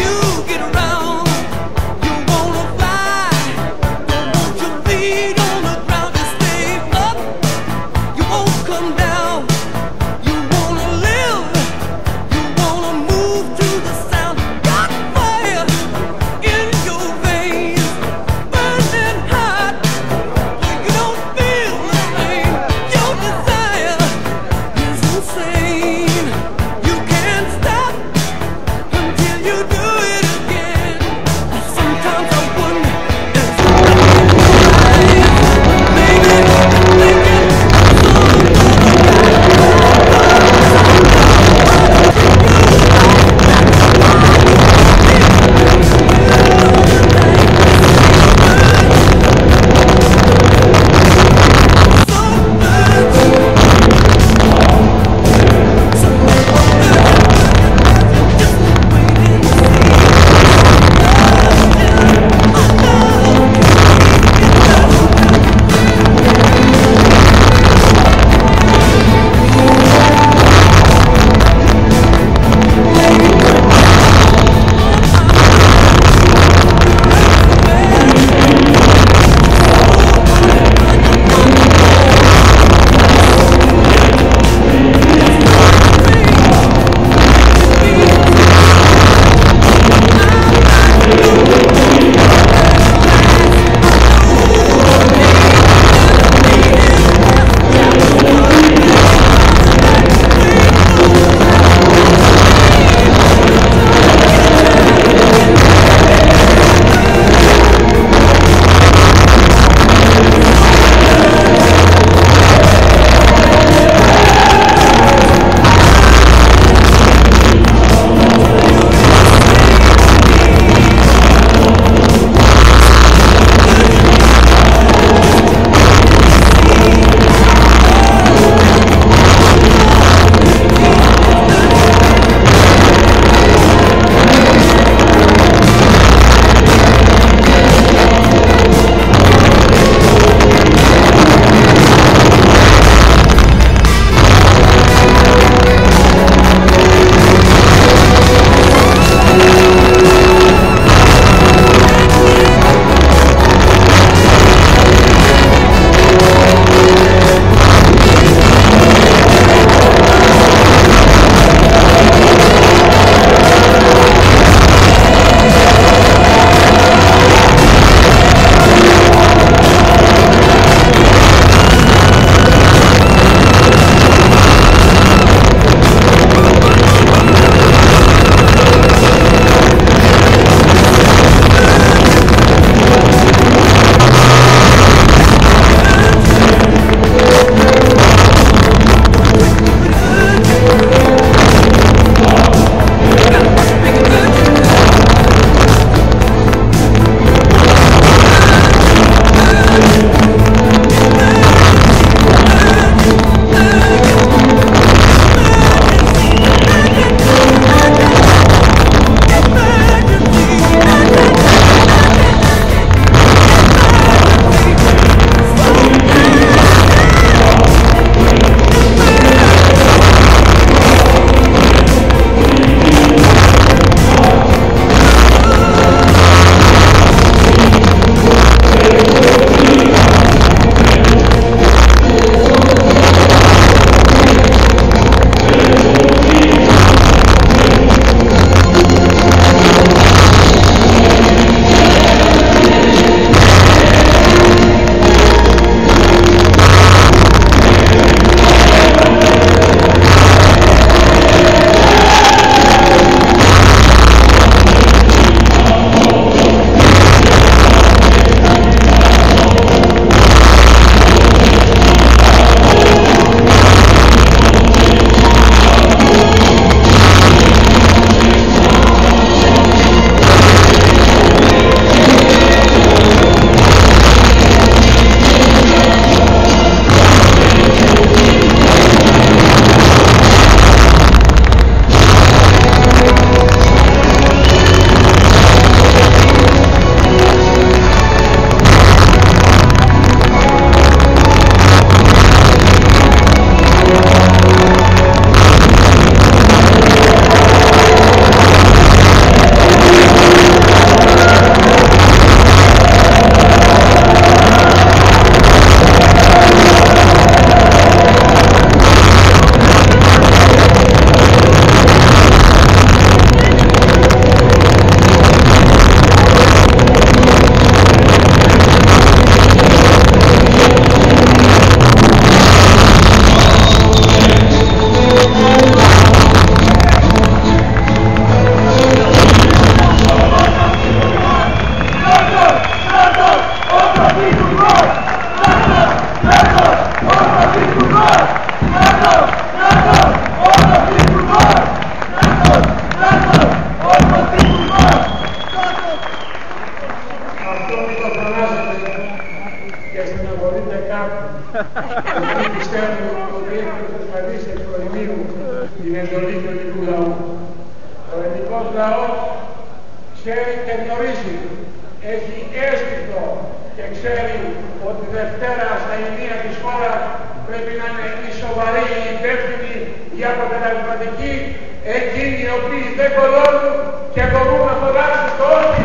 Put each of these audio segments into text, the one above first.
You get around, you wanna fly, don't want you στεναχωρείται κάποιον. Γιατί πιστεύω ότι έχει εξασφαλίσει εκ προημίου την εντολή του ελληνικού λαού. Ο ελληνικός λαός ξέρει και γνωρίζει, έχει αίσθητο και ξέρει ότι Δευτέρα στα ενία της χώρας πρέπει να είναι οι σοβαροί, οι υπεύθυνοι, οι αποτελεσματικοί, εκείνοι οι οποίοι δεν κολώνουν και μπορούν να φωνάξουν το όχι.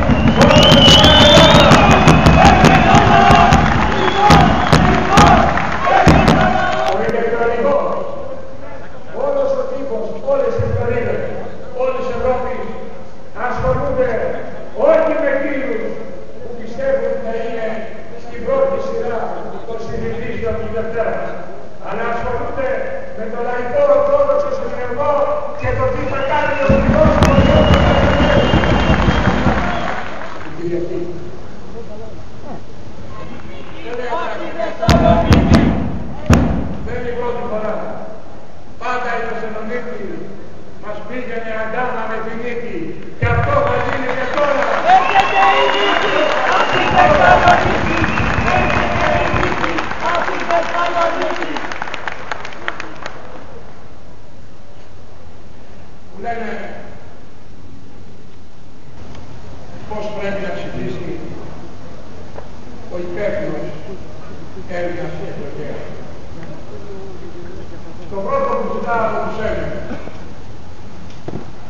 Ο ηλεκτρονικός, όλος ο τύπος, όλες οι εφημερίδες, όλες τις Ευρώπης ασχολούνται όχι με εκείνους που πιστεύουν ότι θα είναι στην πρώτη σειρά των συνειδητήσεων της Δευτέρας, αλλά ασχολούνται με το λαϊκό ορθόδοξο συνεργό και το τι θα κάνει ο κοινός πολιτικός. Η Κυριακή. Δεν είναι η πρώτη φορά. Πάντα η Θεσσαλονίκη μας πήγαινε αντάνα με την νίκη. Και αυτό θα γίνει και τώρα. Έρχεται η νίκη από την Θεσσαλονίκη. Έρχεται η νίκη από την Θεσσαλονίκη. Μου λένε πώς πρέπει να ψηφίσει ο υπεύθυνος Έλληνας εκλογέας. Το πρώτο που ζητάω από τους Έλληνες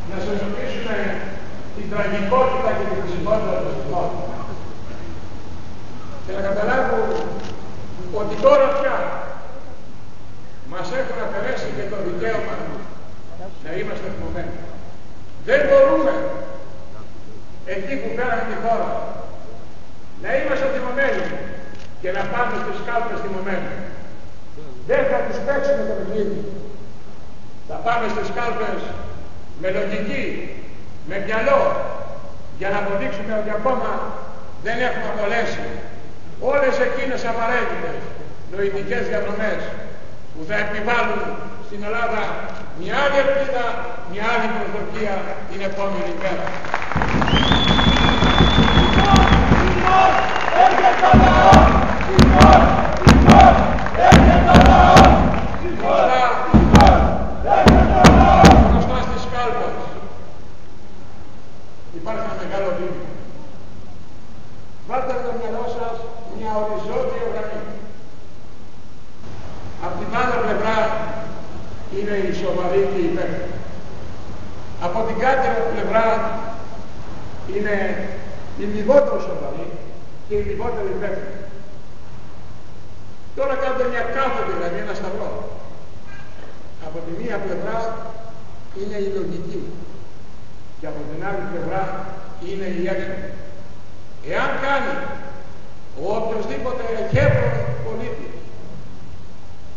να συνειδητήσουν την τραγικότητα και την χρησιμότητα του στιγμών και να καταλάβουν ότι τώρα πια μας έχουν αφαιρέσει και το δικαίωμα να είμαστε θυμωμένοι. Δεν μπορούμε εκεί που πέραν τη χώρα να είμαστε θυμωμένοι και να πάμε στις κάλπες θυμωμένοι. Δεν θα τους παίξουμε το παιχνίδι. Θα πάμε στις κάλπες με λογική, με μυαλό, για να αποδείξουμε ότι ακόμα δεν έχουμε απολέσει όλες εκείνες απαραίτητες νοητικές διαδρομές που θα επιβάλλουν στην Ελλάδα μια άλλη ελπίδα, μια άλλη προσδοκία την επόμενη μέρα. Μπροστά στις κάλπες υπάρχει ένα μεγάλο βήμα. Βάλτε το μυαλό σας μια οριζόντια γραμμή. Απ' την άλλη πλευρά είναι η σοβαρή και η υπεύθυνη. Από την κάτω πλευρά είναι η λιγότερο σοβαρή και η λιγότερο υπεύθυνη. Τώρα κάντε μια κάθετη, δηλαδή ένα σταυρό. Από τη μία πλευρά είναι η λογική και από την άλλη πλευρά είναι η έξοδο. Εάν κάνει ο οποιοσδήποτε εχέφρος πολίτης,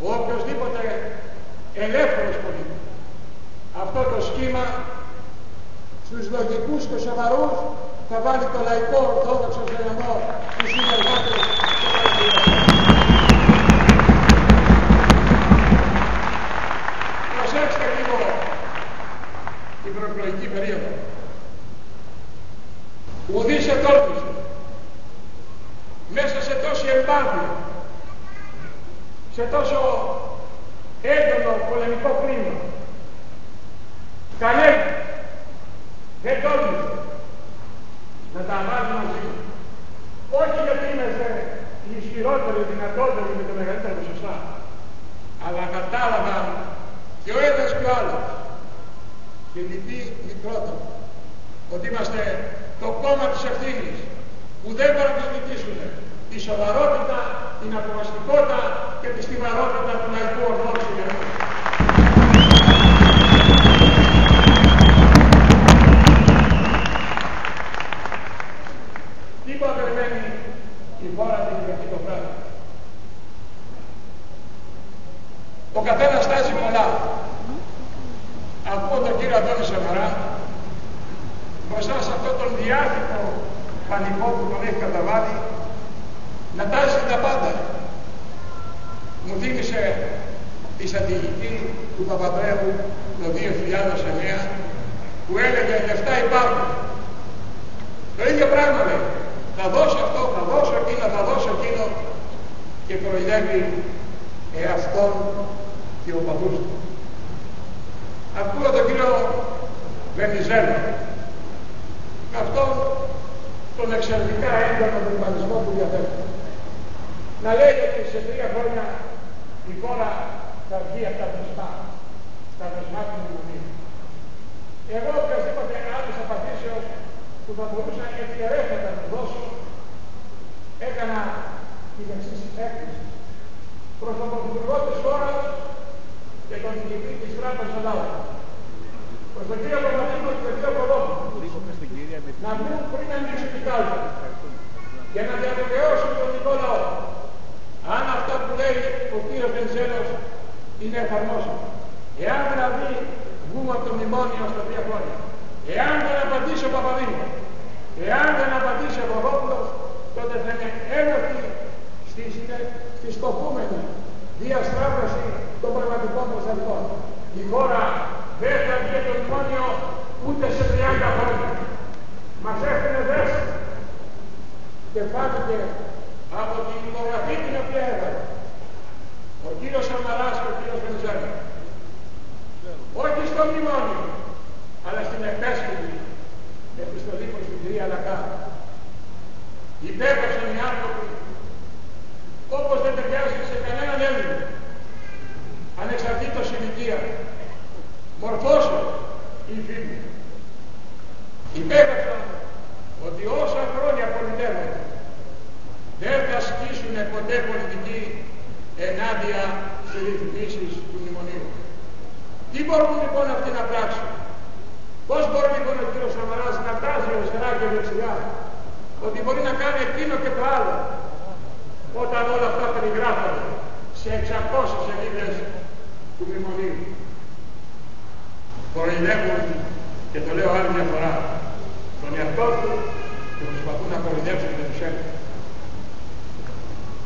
ο οποιοσδήποτε ελεύθερος πολίτης, αυτό το σχήμα στους λογικούς και σοβαρούς θα βάλει το λαϊκό ορθόδοξο στενό στους συνεργάτες και τα συνεργάτες. Προσέξτε λίγο την προεκλογική περίοδο. Ουδής ετόρπιζε μέσα σε τόση εμπάθεια, σε τόσο έντονο πολεμικό κλίμα. Κανένας δεν τόλμησε να τα βάζει μαζί. Όχι γιατί είμαστε οι ισχυρότεροι, οι δυνατότεροι με το μεγαλύτερο ποσοστά, αλλά κατάλαβαν και ο ένας και ο άλλος και λυπή μικρότερο ότι είμαστε το κόμμα της ευθύνης που δεν μπορεί να διοικήσουν τη σοβαρότητα, την αποφασιστικότητα και τη στιβαρότητα του λαϊκού ορθόδοξου λαού. Τίποτα περιμένει η χώρα την Κυριακή το βράδυ. Ο καθένας τάζει πολλά. Ακούω τον κύριο Αντώνη Σαμαρά μπροστά σε αυτόν τον διάθετο πανικό που τον έχει καταβάλει να τάζει τα πάντα. Μου θύμισε τη στρατηγική του Παπαδρέου το 2009 που έλεγε λεφτά υπάρχουν. Το ίδιο πράγμα λέει. Θα δώσω αυτό, θα δώσω εκείνο, θα δώσω εκείνο. και κοροϊδεύει εαυτόν και ο παππούς του. Ακούω τον κύριο Βενιζέλο, με αυτόν τον εξαιρετικά έντονο δημοκρατισμό που διαθέτει, να λέει ότι σε 3 χρόνια η χώρα θα βγει από τα δεσμά του μνημονίου. Εγώ οποιασδήποτε άλλης απαντήσεως που θα μπορούσα ευκαιρέστατα να δώσω, έκανα την εξής έκκληση προς τον Πρωθυπουργό της χώρας και τον διοικητή της Τράπεζας Ελλάδας, προς τον κύριο Παπαδήμο και τον κύριο Κολόπουλο, να βγουν πριν ανοίξουν την κάλπη και να διαβεβαιώσουν τον ελληνικό λαό αν αυτά που λέει ο κύριος Βενιζέλος είναι εφαρμόσιμο. Εάν δηλαδή βγούμε από το μνημόνιο στα 3 χρόνια, εάν δεν απαντήσει ο Παπαδήμος, εάν δεν απαντήσει ο Βορόπουλος, τότε θα είναι ένοχοι στη σκοπούμενη διαστράπευση των πραγματικών προστατικών. Η χώρα δεν θα βγει το μνημόνιο ούτε σε 30 χρόνια. Μας έχουν δέσει και φάνηκε από την υπογραφή την οποία έβαλε ο κύριος Σαμαράς και ο κύριος Βενιζέλος, όχι στο μνημόνιο, αλλά στην επέσχυτη επιστολή προς την κυρία Λακά. Υπέγραψαν οι άνθρωποι όπως δεν ταιριάζει σε κανέναν Έλληνα, ανεξαρτήτως ηλικία, μορφώσεων ή φίλων. Υπέγραψαν ότι όσα χρόνια πολιτεύονται δεν θα ασκήσουν ποτέ πολιτική ενάντια στις ρυθμίσεις του μνημονίου. Τι μπορούν λοιπόν αυτοί να πράξουν? Πώς μπορεί λοιπόν ο κύριος Σαμαράς να τάζει αριστερά και δεξιά ότι μπορεί να κάνει εκείνο και το άλλο, όταν όλα αυτά περιγράφονται σε 600 σελίδες του μνημονίου? Κοροϊδεύουν, και το λέω άλλη μια φορά, τον εαυτό του και προσπαθούν να κοροϊδεύσουν και τους Έλληνες.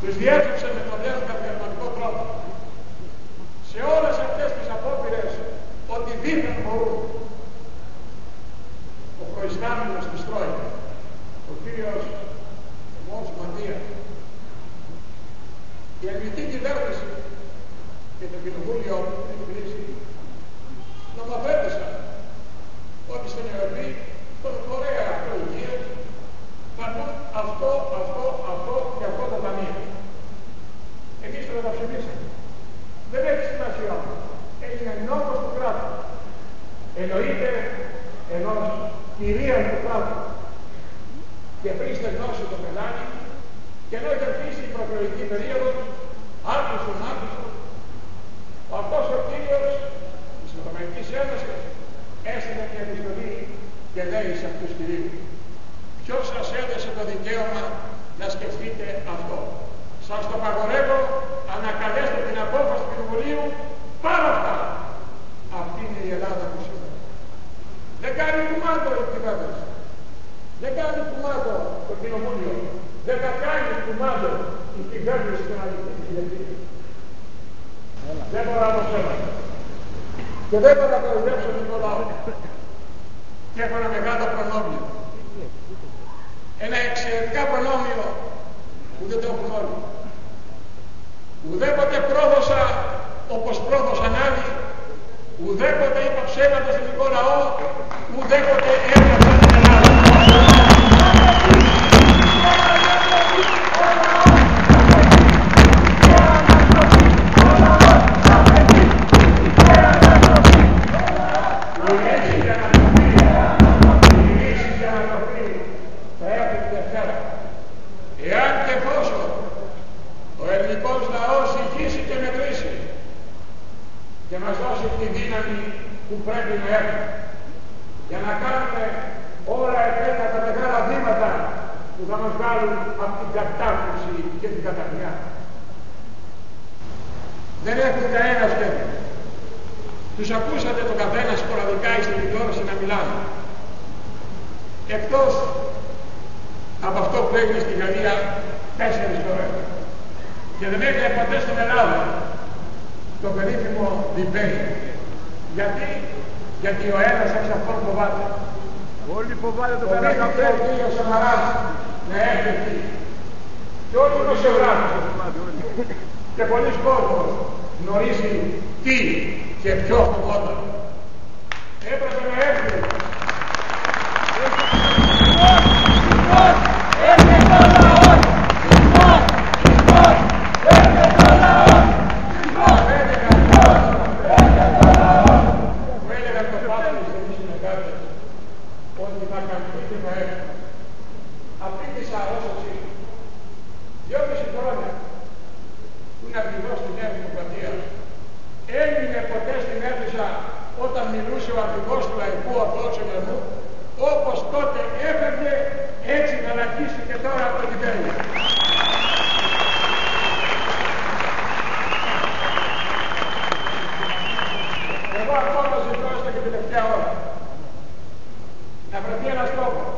Τους διέψευσαν με τον νέο κατηγορηματικό τρόπο σε όλες αυτές τις απόπειρες ότι δίθεν μπορούν. Ο προϊστάμενος της Τρόικα, ο κύριος Μος Μαντίας, η ελληνική κυβέρνηση και το κοινοβούλιο στην κρίση νομοθέτησαν ότι στην Ευρωπή, στον φορέα αυτό υγείας, θα πούν αυτό και αυτό το ταμείο. Εμείς το καταψηφίσαμε. Δεν έχει σημασία όμως. Έγινε νόμος του κράτους. Εννοείται ενός κυρίαρχου του κράτους. Και πριν στεγνώσει το πελάτη, και ενώ είχε αρχίσει η προεκλογική περίοδος, άκουσον, αυτός ο κύριος της Ευρωπαϊκής Ένωσης έστειλε μια επιστολή και λέει σε αυτούς τους κυρίους: ποιος σας έδωσε το δικαίωμα να σκεφτείτε αυτό? Σας το απαγορεύω, ανακαλέστε την απόφαση του Κοινοβουλίου, πάρα αυτά. Αυτή είναι η Ελλάδα που σήμερα. Δεν κάνει κουμάντο η κυβέρνηση. Δεν κάνει κουμάντο το Κοινοβούλιο. Δεν θα κάνει κουμάντο η κυβέρνηση των αλληλεγγύων. Δεν μπορώ να το σέβομαι. Και δεν μπορώ να κοροϊδέψω τον λαό. Και έχω ένα μεγάλο προνόμιο. Ένα εξαιρετικά προνόμιο που δεν το έχουν όλοι. Ουδέποτε πρόδωσα όπως πρόδωσαν άλλοι, ουδέποτε είπα ψέματα στον ελληνικό λαό, ουδέποτε έγραψα την Ελλάδα. Εάν και εφόσον ο ελληνικός λαός ηγήσει και μετρήσει και μας δώσει τη δύναμη που πρέπει να έχουμε για να κάνουμε όλα εκείνα τα μεγάλα βήματα που θα μας βγάλουν από την κατάρτιση και την καταχνιά. Δεν έχουν κανένα σχέδιο. Τους ακούσατε το καθένα σποραδικά στην τηλεόραση να μιλάνε. Εκτός από αυτό που έγινε στη Γαλλία 4 φορές. Και δεν έγινε ποτέ στην Ελλάδα το περίφημο debate. Γιατί ο ένας εξ αυτών φοβάται. Όλοι φοβάται το περίφημο ο κύριος Σαμαράς να έρθει. Και όχι δημοσιογράφος. Και πολλοί κόσμος γνωρίζει τι και ποιο φοβόταν. Έπρεπε να έρθει. Ότι θα καμπεί και θα έρθει. Αυτή τη αρρώσταση 2,5 χρόνια που είναι ακριβώς στη Νέα Δημοκρατία έμεινε ποτέ στην αίθουσα όταν μιλούσε ο αρχηγός του Λαϊκού Ορθόδοξου Κεραμού, όπως τότε έφευγε, έτσι να λακίσει και τώρα από την τέλεια. Εγώ ακόμα ζητώ έστω και τελευταία ώρα να βρεθεί ένας τρόπος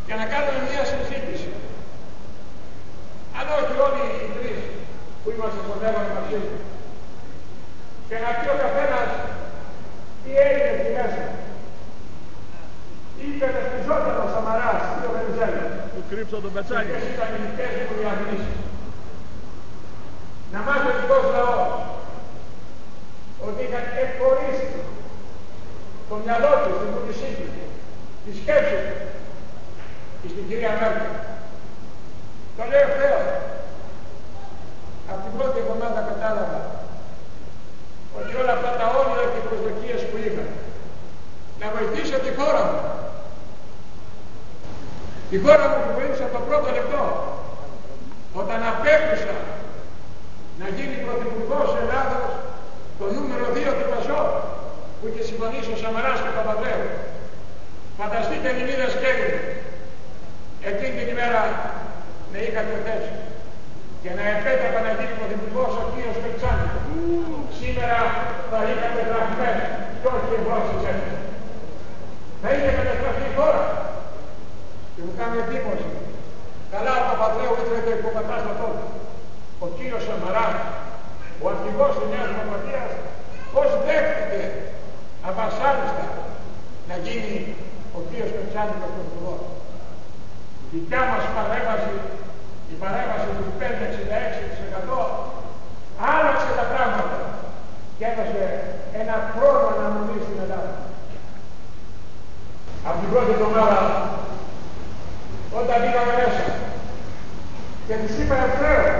για να κάνουμε μια συζήτηση. Αν όχι όλοι οι τρεις που είμαστε στον έβαλο μαζί και να πει ο καθένας τι έγινε εκεί μέσα. Ή υπερασπιζόταν ο Σαμαράς ή ο Βενιζέλος. Του κρύψω τον Πετσάκη. Ποιες ήταν οι δικές μου διαγνήσεις. Να μάθει ο δικός λαός ότι είχαν εκχωρήσει το μυαλό του, την βούλησή του, τη σκέψη του και στην κυρία Μέρκελ. Το λέω ευθέως. Από την πρώτη εβδομάδα κατάλαβα ότι όλα αυτά τα όνειρα και προσδοκίες που είχα να βοηθήσω τη χώρα μου. Τη χώρα μου που βοήθησε από το πρώτο λεπτό όταν απέκλεισα να γίνει πρωθυπουργός Ελλάδος το νούμερο 2 του ΠΑΣΟΚ που είχε συμφωνήσει ο Σαμαράς και ο Παπανδρέου. Φανταστείτε Ελληνίδες και Έλληνες, εκείνη την ημέρα με είχατε θέσει και να επέτρεπα να γίνει πρωθυπουργός ο κύριος Πετσάνικος. Σήμερα θα είχατε δραχμές και όχι εμπρόξεις έτσι. Θα είχε καταστραφεί η χώρα. Και μου κάνει εντύπωση. Καλά ο Παπανδρέου ήθελε το υποκατάστατό του. Ο κύριος Σαμαράς, ο αρχηγός της Νέας Δημοκρατίας, πώς δέχτηκε αβασάλιστα να γίνει ο κύριος Πετσάνικος πρωθυπουργός. Η δικιά μας παρέμβαση, η παρέμβαση του 5,66% άλλαξε τα πράγματα και έδωσε ένα χρόνο αναμονή στην Ελλάδα. Από την πρώτη εβδομάδα, όταν πήγαμε μέσα και της είπα ευθέως,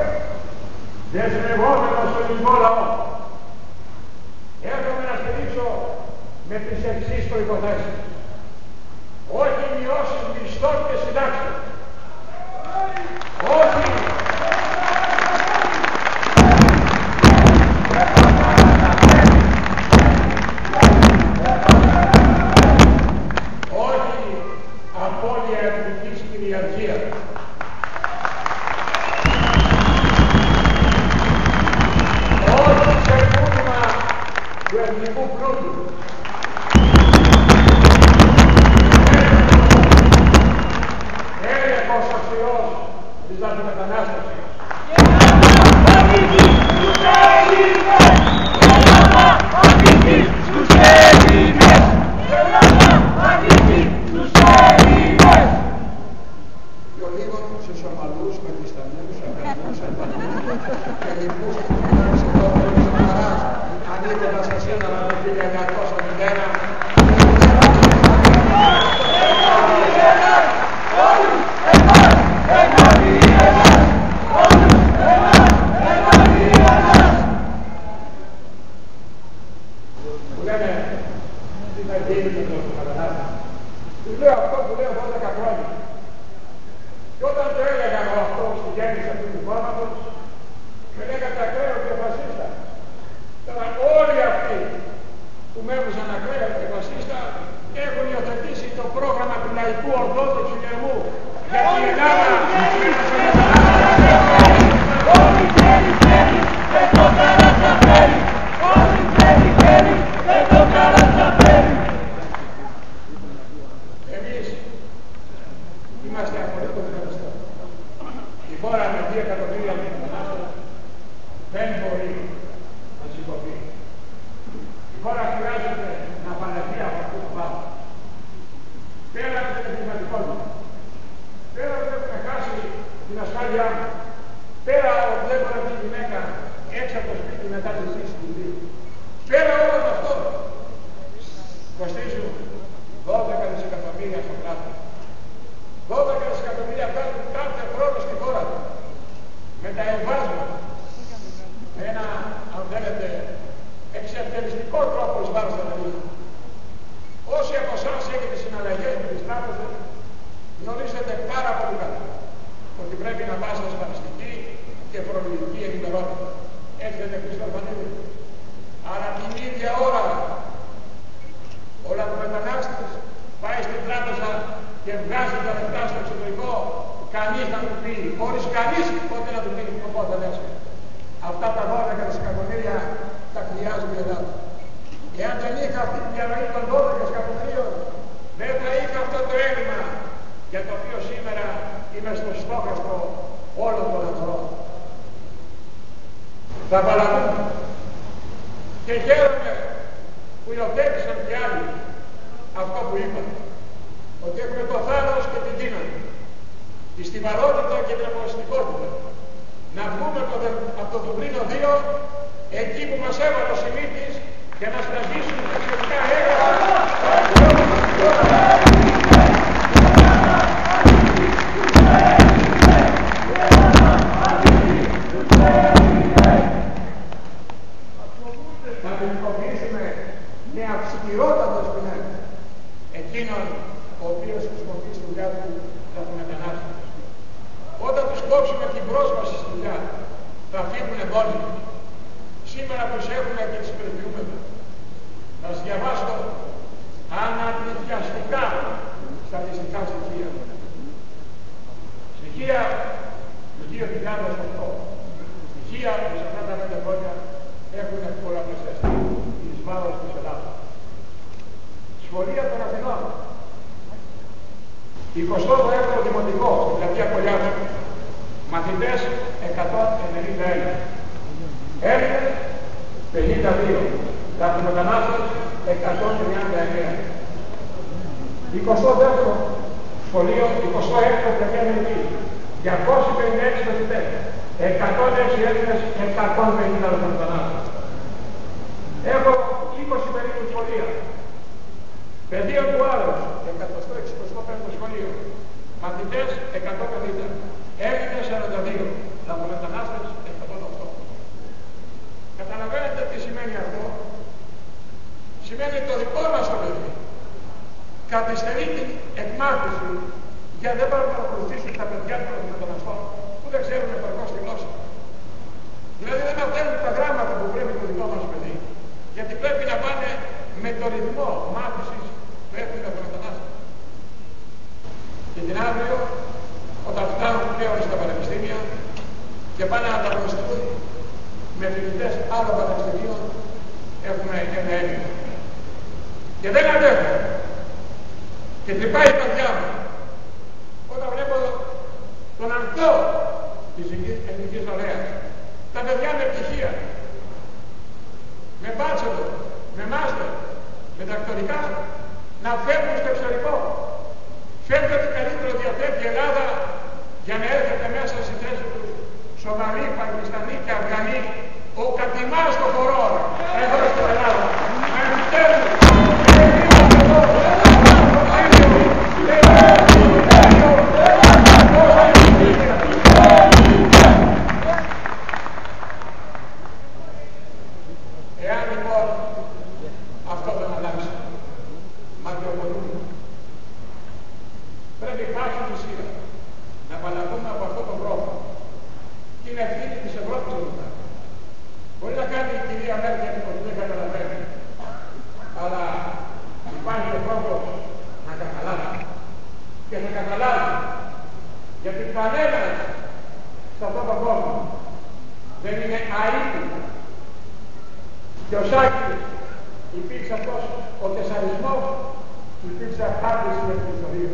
δεσμευόμενος στον ελληνικό λαό, έρχομαι να στηρίξω με τις εξής προϋποθέσεις. Όχι μειώσεις μισθών και συντάξεων. Όχι. Όχι απώλεια εθνικής κυριαρχίας. Όχι ξεπούλημα του εθνικού πλούτου. Έλεγχος αξιός της λαθρομετανάστευσης. Πιο λίγο σε Σομαλούς, Πακιστανούς, Αφγανούς, Αλβανούς και λοιπούς που φύγανε εδώ ο Σαμαράς ανήκοντας σε σύνορα του 1901. Που λένε τι θα γίνει με τον Παρανάτη. Τους λέω αυτό που λέω 12 χρόνια. Και όταν το έλεγα εγώ αυτό στη γέννηση αυτού του κόμματος, με λέγατε ακραίο και φασίστα. Τώρα όλοι αυτοί που με έβουσαν ακραίο και φασίστα έχουν υιοθετήσει το πρόγραμμα του Λαϊκού Ορθόδοξου Κεραμού για την Ελλάδα. Εμείς είμαστε απολύτως ευχαριστώ. Η χώρα με 2 εκατομμύρια μετανάστες δεν μπορεί να σηκωθεί. Η χώρα χρειάζεται να παλαιθεί από αυτό το βάθο. Πέρα από την εγκληματικότητα, πέρα από την να χάσει την ασφάλειά μου. Πέρα βλέπω αυτή τη γυναίκα έξω από το σπίτι μετά τη σύση του δύο. Πέρα όλων αυτών κοστίζουν 12 δισεκατομμύρια στο κράτος. 12 δισεκατομμύρια βγάζουν κάθε χρόνο στη χώρα του. Με τα εμβάσματα. Με ένα, αν θέλετε, εξευτελιστικό τρόπο εις βάρος των Ελλήνων. Όσοι από εσάς έχετε συναλλαγές με τις τράπεζες, γνωρίζετε πάρα πολύ καλά ότι πρέπει να πάτε ασφαλιστική και φορολογική ενημερότητα. Έχετε Χρήστο Αρβανίδη. Άρα την ίδια ώρα ο λαθρομετανάστης πάει στην τράπεζα και βγάζει τα λεφτά στο εξωτερικό, κανείς να του πει, χωρίς κανείς ποτέ να του πει πότε θα λέσει. Αυτά τα 12 δισεκατομμύρια τα χρειάζεται η Ελλάδα. Εάν δεν είχα αυτή τη διαρροή των 12 δισεκατομμυρίων, δεν θα είχα αυτό το έλλειμμα για το οποίο σήμερα είμαι στο στόχαστρο όλων των ανθρώπων. Θα παραδούμε. Και χαίρομαι που υιοθέτησαν κι άλλοι αυτό που είπα. Ότι έχουμε το θάρρος και την δύναμη, τη στιβαρότητα και την αποφασιστικότητα να βγούμε από το Δουβλίνο 2 εκεί που μας έβαλε ο Σιμίτης και να σταγίσουμε τα σχετικά έγγραφα. Να ποινικοποιήσουμε με αυστηρότατες ποινές εκείνον ο οποίος χρησιμοποιεί στη δουλειά του λαθρομετανάστες. Όταν τους κόψουμε την πρόσβαση στη δουλειά, θα φύγουν μόνοι. Σήμερα τους έχουμε και τις περιποιούμεθα. Θα σας διαβάσω αναπληκτιαστικά στατιστικά στοιχεία. Στοιχεία του 2008. Στοιχεία που σε αυτά τα 5 χρόνια έχουν πολλαπλασιαστεί εις βάρος της Ελλάδας. Σχολεία των Αθηνών. 22ο Δημοτικό, στην πλατεία Πολιάδου. Μαθητές 191. Έλληνες 52. Λαθρομετανάστες 139. 22ο σχολείο, 26ο πλατεία Μελική. 256 μαθητές. 106 Έλληνες, 150 λαθρομετανάστες. Έχω 20 περίπου σχολεία. Παιδείο του Άρους, 165ο σχολείο. Μαθητές 150. Έλληνες 42. Λαθρομετανάστες 108. Καταλαβαίνετε τι σημαίνει αυτό? Σημαίνει το δικό μας το παιδί καθυστερεί την εκμάθηση γιατί δεν μπορούν να παρακολουθήσουν τα παιδιά των μεταναστών που δεν ξέρουν επαρκώς τη γλώσσα. Δηλαδή δεν μαθαίνουν τα γράμματα που πρέπει το δικό μας παιδί, γιατί πρέπει να πάνε με το ρυθμό μάθησης που έχουν τα μετανάστες. Και την αύριο, όταν φτάνουν πλέον στα πανεπιστήμια και πάνε να ανταγωνιστούν με φοιτητές άλλων πανεπιστημίων, έχουμε ένα έλλειμμα. Και δεν αντέχω. Και τρυπάει η καρδιά μου όταν βλέπω τον ανθό της Εθνικής Νορέας. Τα παιδιά με πτυχία, με bachelor, με master, με δακτορικά, να φεύγουν στο εξωτερικό. Φαίνεται ότι καλύτερο διαθέτει η Ελλάδα για να έρχεται μέσα στη θέση τους Σομαλοί, Πακιστανοί και Αφγανοί, ο κατημάς το χορό εδώ στην Ελλάδα. Να επιτέλους. Εάν λοιπόν αυτό δεν αλλάξει, μακροπολούμε. Πρέπει πάση θυσία να απαλλαγούμε από αυτό το πρόβλημα. Και είναι ευθύνη της Ευρώπης εδώ. Μπορεί να κάνει η κυρία Μέρκελ ότι δεν καταλαβαίνει. Αλλά υπάρχει ο τρόπος να καταλάβει. Και να καταλάβει. Γιατί κανένας σε αυτόν τον κόσμο δεν είναι αίτητος. Και ο Σάκης υπήρξε αυτός ο τεσσαρισμός που υπήρξε απάντηση για την ιστορία.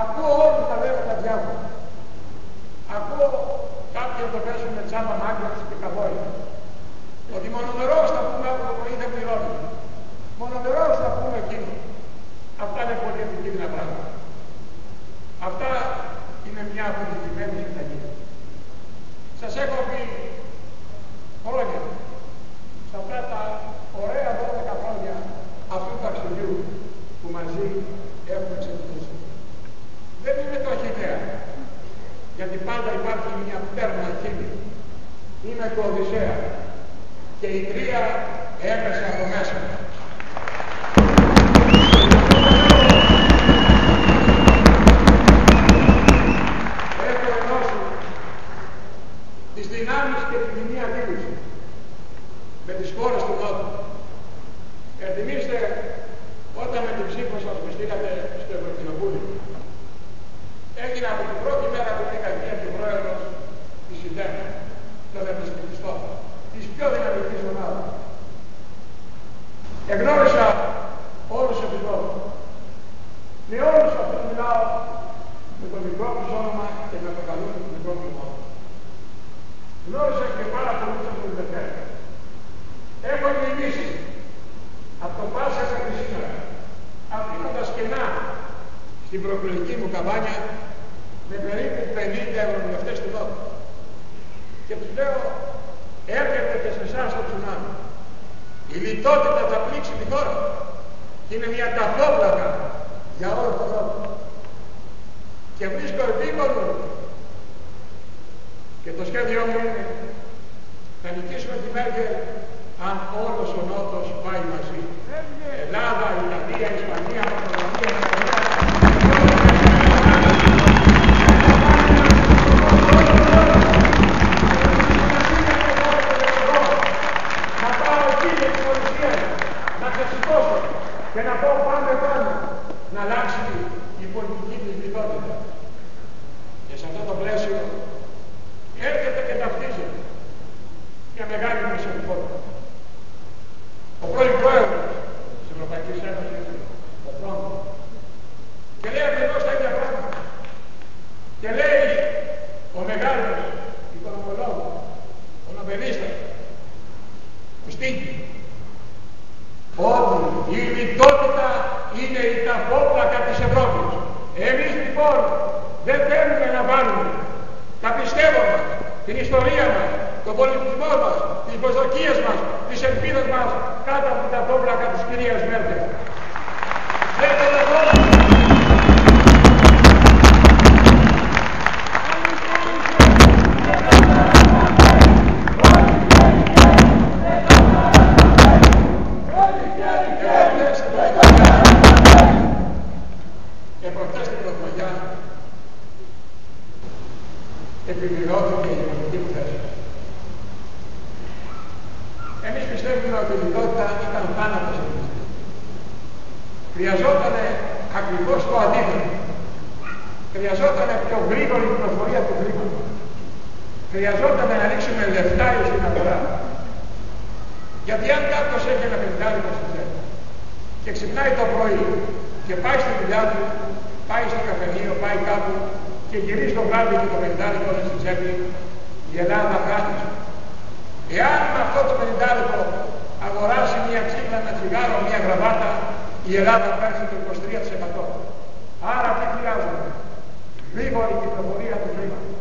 Ακούω όλους τα λέγοντα διάφορα. Ακούω κάποιοι να το πέσουν με τσάμπα μάγκας και καβόητα. Ότι μονομερώς θα πούμε από το πρωί δεν πληρώνουμε. Μονομερώς θα πούμε εκείνο. Αυτά είναι πολύ επικίνδυνα πράγματα. Αυτά είναι μια πολιτική. γιατί πάντα υπάρχει μια πτέρνα χείλη. Είμαι του Οδυσσέα και η Τρία έπεσε από μέσα. Έχω ενώσει τις δυνάμεις και την κοινή αντίληψη με τις χώρες του Νότου. Ενθυμίστε όταν με την ψήφο σας με στείλατε στο Ευρωκοινοβούλιο. Έγινα από την πρώτη μέρα που είχα βγει και πρόεδρος της ΣΥΔΕΜ, τον Ευρωσκεπτιστό, της πιο δυναμικής ομάδας. Εγνώρισα όλους τους επιτρόπους. Με όλους αυτούς μιλάω με το μικρό τους όνομα και με το καλό του μικρό του όνομα. Γνώρισα και πάρα πολλούς από τους Δευτέρες. Έχω μιλήσει από το Πάσα μέχρι σήμερα, αφήνοντας κενά στην προεκλογική μου καμπάνια με περίπου 50 ευρωβουλευτές του Νότου. Και τους λέω, έρχεται και σε εσάς το τσουνάμι. Η λιτότητα θα πλήξει τη χώρα και είναι μια ταφόπλακα για όλο τον κόσμο. Και βρίσκω επίγονο και το σχέδιό μου είναι θα νικήσουμε τη Μέρκελ αν όλος ο Νότος πάει μαζί. Ελλάδα, Ιταλία, Ισπανία, Πορτογαλία, να πάω εκεί με τις πολιτείες, να ξεσηκώσω και να πω πάμε πάνω, να αλλάξει η πολιτική της λιτότητα. Και σε αυτό το πλαίσιο έρχεται και ταυτίζεται μια μεγάλη μεσαιωνικότητα. Ο πρώην πρόεδρος της Ευρωπαϊκής Ένωσης, ο Τρόμπ, και λέει ακριβώς τα ίδια πράγματα. Και λέει ο μεγάλος οικονομολόγος, ο νομπελίστας, ο Στίγκη, ότι η λιτότητα είναι η ταφόπλακα της Ευρώπης. Εμείς λοιπόν δεν θέλουμε να βάλουμε τα πιστεύω μας, την ιστορία μας, τον πολιτισμό μας, τις προσδοκίες μας, τις ελπίδες μας κάτω από την ταφόπλακα της κυρίας Μέρκελ. Δεν το δεχόμαστε. Και προχτές στην Πρωτομαγιά επιβεβαιώθηκε η πολιτική μου θέση. Εμείς πιστεύουμε ότι η λιτότητα ήταν θάνατος εμείς. Χρειαζόταν ακριβώς το αντίθετο. Χρειαζόταν πιο γρήγορη κυκλοφορία του χρήματος. Χρειαζόταν να ρίξουμε λεφτά στην αγορά. Γιατί αν κάποιος έχει ένα πεντάρικο στη τσέπη και ξυπνάει το πρωί και πάει στη δουλειά του, πάει στο καφενείο, πάει κάπου και γυρίζει το βράδυ και το πεντάρικο είναι στη τσέπη, η Ελλάδα χάνει. Εάν με αυτό το πεντάρικο αγοράσει μια ξύλα, ένα τσιγάρο, μια γραβάτα, η Ελλάδα παίρνει το 23%. Άρα τι χρειάζεται? Γρήγορη κυκλοφορία του χρήματος.